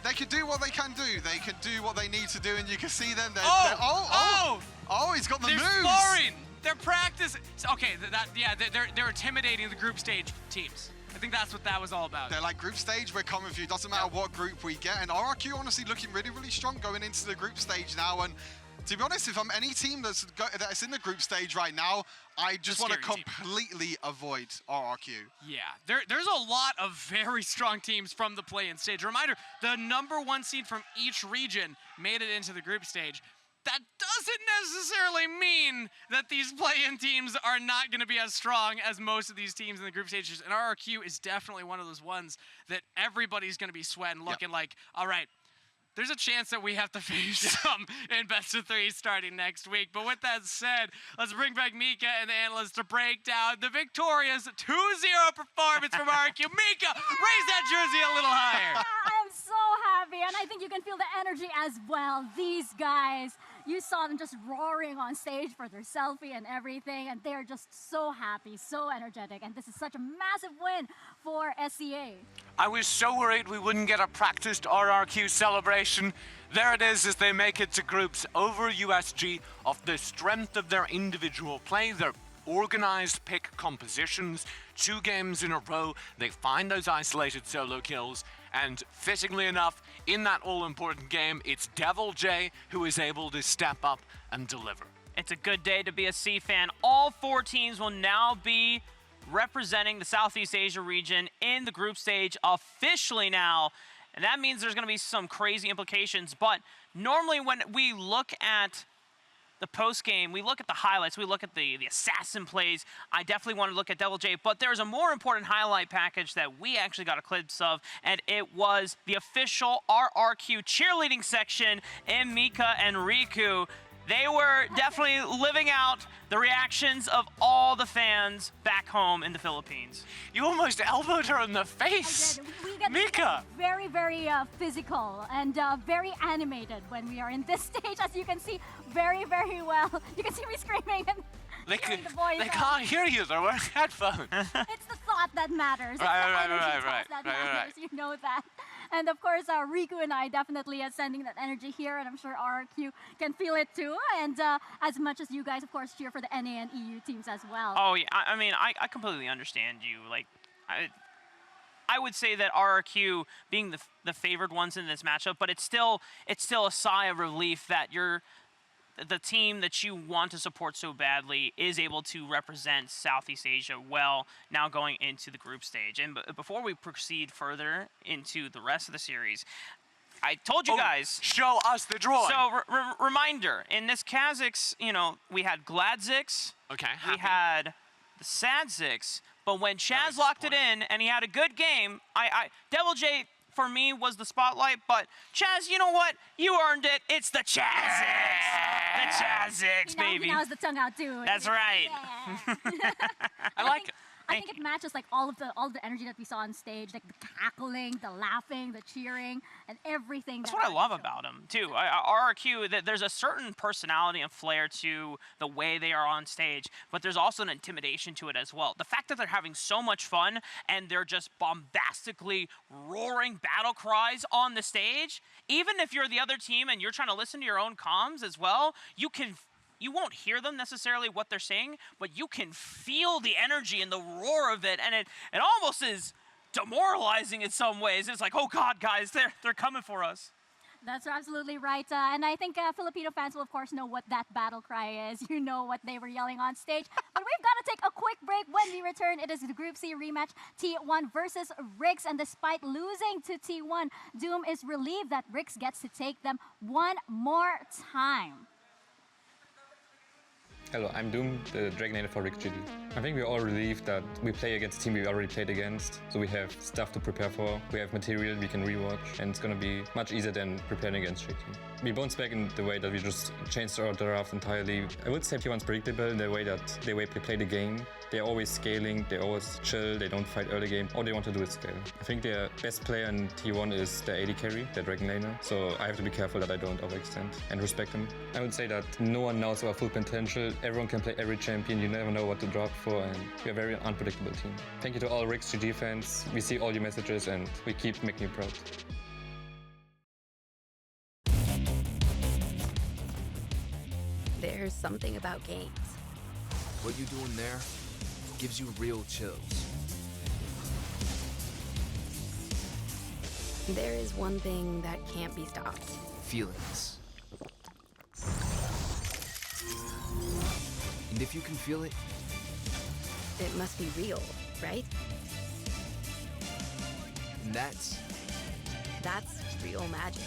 they can do what they can do. They can do what they need to do, and you can see them. He's got the moves. They're sparring. They're practicing. Okay, they're intimidating the group stage teams. I think that's what that was all about. They're like, group stage, we're coming for you. Doesn't matter what group we get. And RRQ honestly looking really, really strong going into the group stage now. And to be honest, if I'm any team that's in the group stage right now, I just want to completely avoid RRQ. Yeah, there's a lot of very strong teams from the play-in stage. Reminder, the #1 seed from each region made it into the group stage. That doesn't necessarily mean that these play-in teams are not going to be as strong as most of these teams in the group stages. And RRQ is definitely one of those ones that everybody's going to be sweating, looking like, all right, there's a chance that we have to face some in best of 3 starting next week. But with that said, let's bring back Mika and the analysts to break down the victorious 2-0 performance from RRQ. Mika, raise that jersey a little higher. I'm so happy, and I think you can feel the energy as well. These guys, you saw them just roaring on stage for their selfie and everything, and they're just so happy, so energetic, and this is such a massive win for SEA. I was so worried we wouldn't get a practiced RRQ celebration. There it is as they make it to groups over USG off the strength of their individual play, their organized pick compositions. 2 games in a row, they find those isolated solo kills, and fittingly enough, in that all-important game, it's Devil J who is able to step up and deliver. It's a good day to be a C fan. All 4 teams will now be representing the Southeast Asia region in the group stage officially now. And that means there's going to be some crazy implications. But normally when we look at the post game, we look at the highlights, we look at the assassin plays. I definitely want to look at Devil J, but there's a more important highlight package that we actually got a clips of, and it was the official RRQ cheerleading section in Mika and Riku. They were definitely living out the reactions of all the fans back home in the Philippines. You almost elbowed her in the face. We get Mika! very, very physical and very animated when we are in this stage, as you can see very, very well. You can see me screaming and hearing the voice. They can't hear you, they're wearing headphones. It's the thought that matters. It's the energy that matters. You know that. And of course, Riku and I definitely are sending that energy here, and I'm sure RRQ can feel it too. And as much as you guys, of course, cheer for the NA and EU teams as well. Oh yeah, I mean, I completely understand you. Like, I would say that RRQ being the favored ones in this matchup, but it's still a sigh of relief that the team that you want to support so badly is able to represent Southeast Asia well now going into the group stage. And before we proceed further into the rest of the series, I told you guys. Show us the drawing. So reminder, in this Kazakhs, we had Gladzix. Okay, we had the Sadzix, but when Chaz locked it in and he had a good game, Devil J for me was the spotlight, but Chaz, you know what? You earned it. It's the Chazix. The Chazix, baby. He knows the tongue out too. That's right. Yeah. I like it. I think it matches like all of the energy that we saw on stage, like the cackling, the laughing, the cheering, and everything. That's what I love about him too. RRQ, there's a certain personality and flair to the way they are on stage, but there's also an intimidation to it as well. The fact that they're having so much fun and they're just bombastically roaring battle cries on the stage, even if you're the other team and you're trying to listen to your own comms as well, you won't hear them necessarily what they're saying, but you can feel the energy and the roar of it, and it almost is demoralizing in some ways. It's like, oh God, guys, they're coming for us. That's absolutely right. And I think Filipino fans will, of course, know what that battle cry is. You know what they were yelling on stage. But we've got to take a quick break. When we return, it is the Group C rematch, T1 versus Rix. And despite losing to T1, Doom is relieved that Rix gets to take them one more time. Hello, I'm Doom, the Dragon for Rick GD. I think we're all relieved that we play against a team we already played against, so we have stuff to prepare for, we have material we can rewatch, and it's gonna be much easier than preparing against Shaky. We bounced back in the way that we just changed our draft entirely. I would say T1's predictable in the way that they play the game. They're always scaling, they always chill, they don't fight early game. All they want to do is scale. I think their best player in T1 is their AD carry, their Dragon Laner, so I have to be careful that I don't overextend and respect them. I would say that no one knows our full potential. Everyone can play every champion, you never know what to draft for, and we're a very unpredictable team. Thank you to all Rix GG fans. We see all your messages and we keep making you proud. There's something about games. What you doing there gives you real chills. There is one thing that can't be stopped. Feelings. And if you can feel it, it must be real, right? And that's real magic.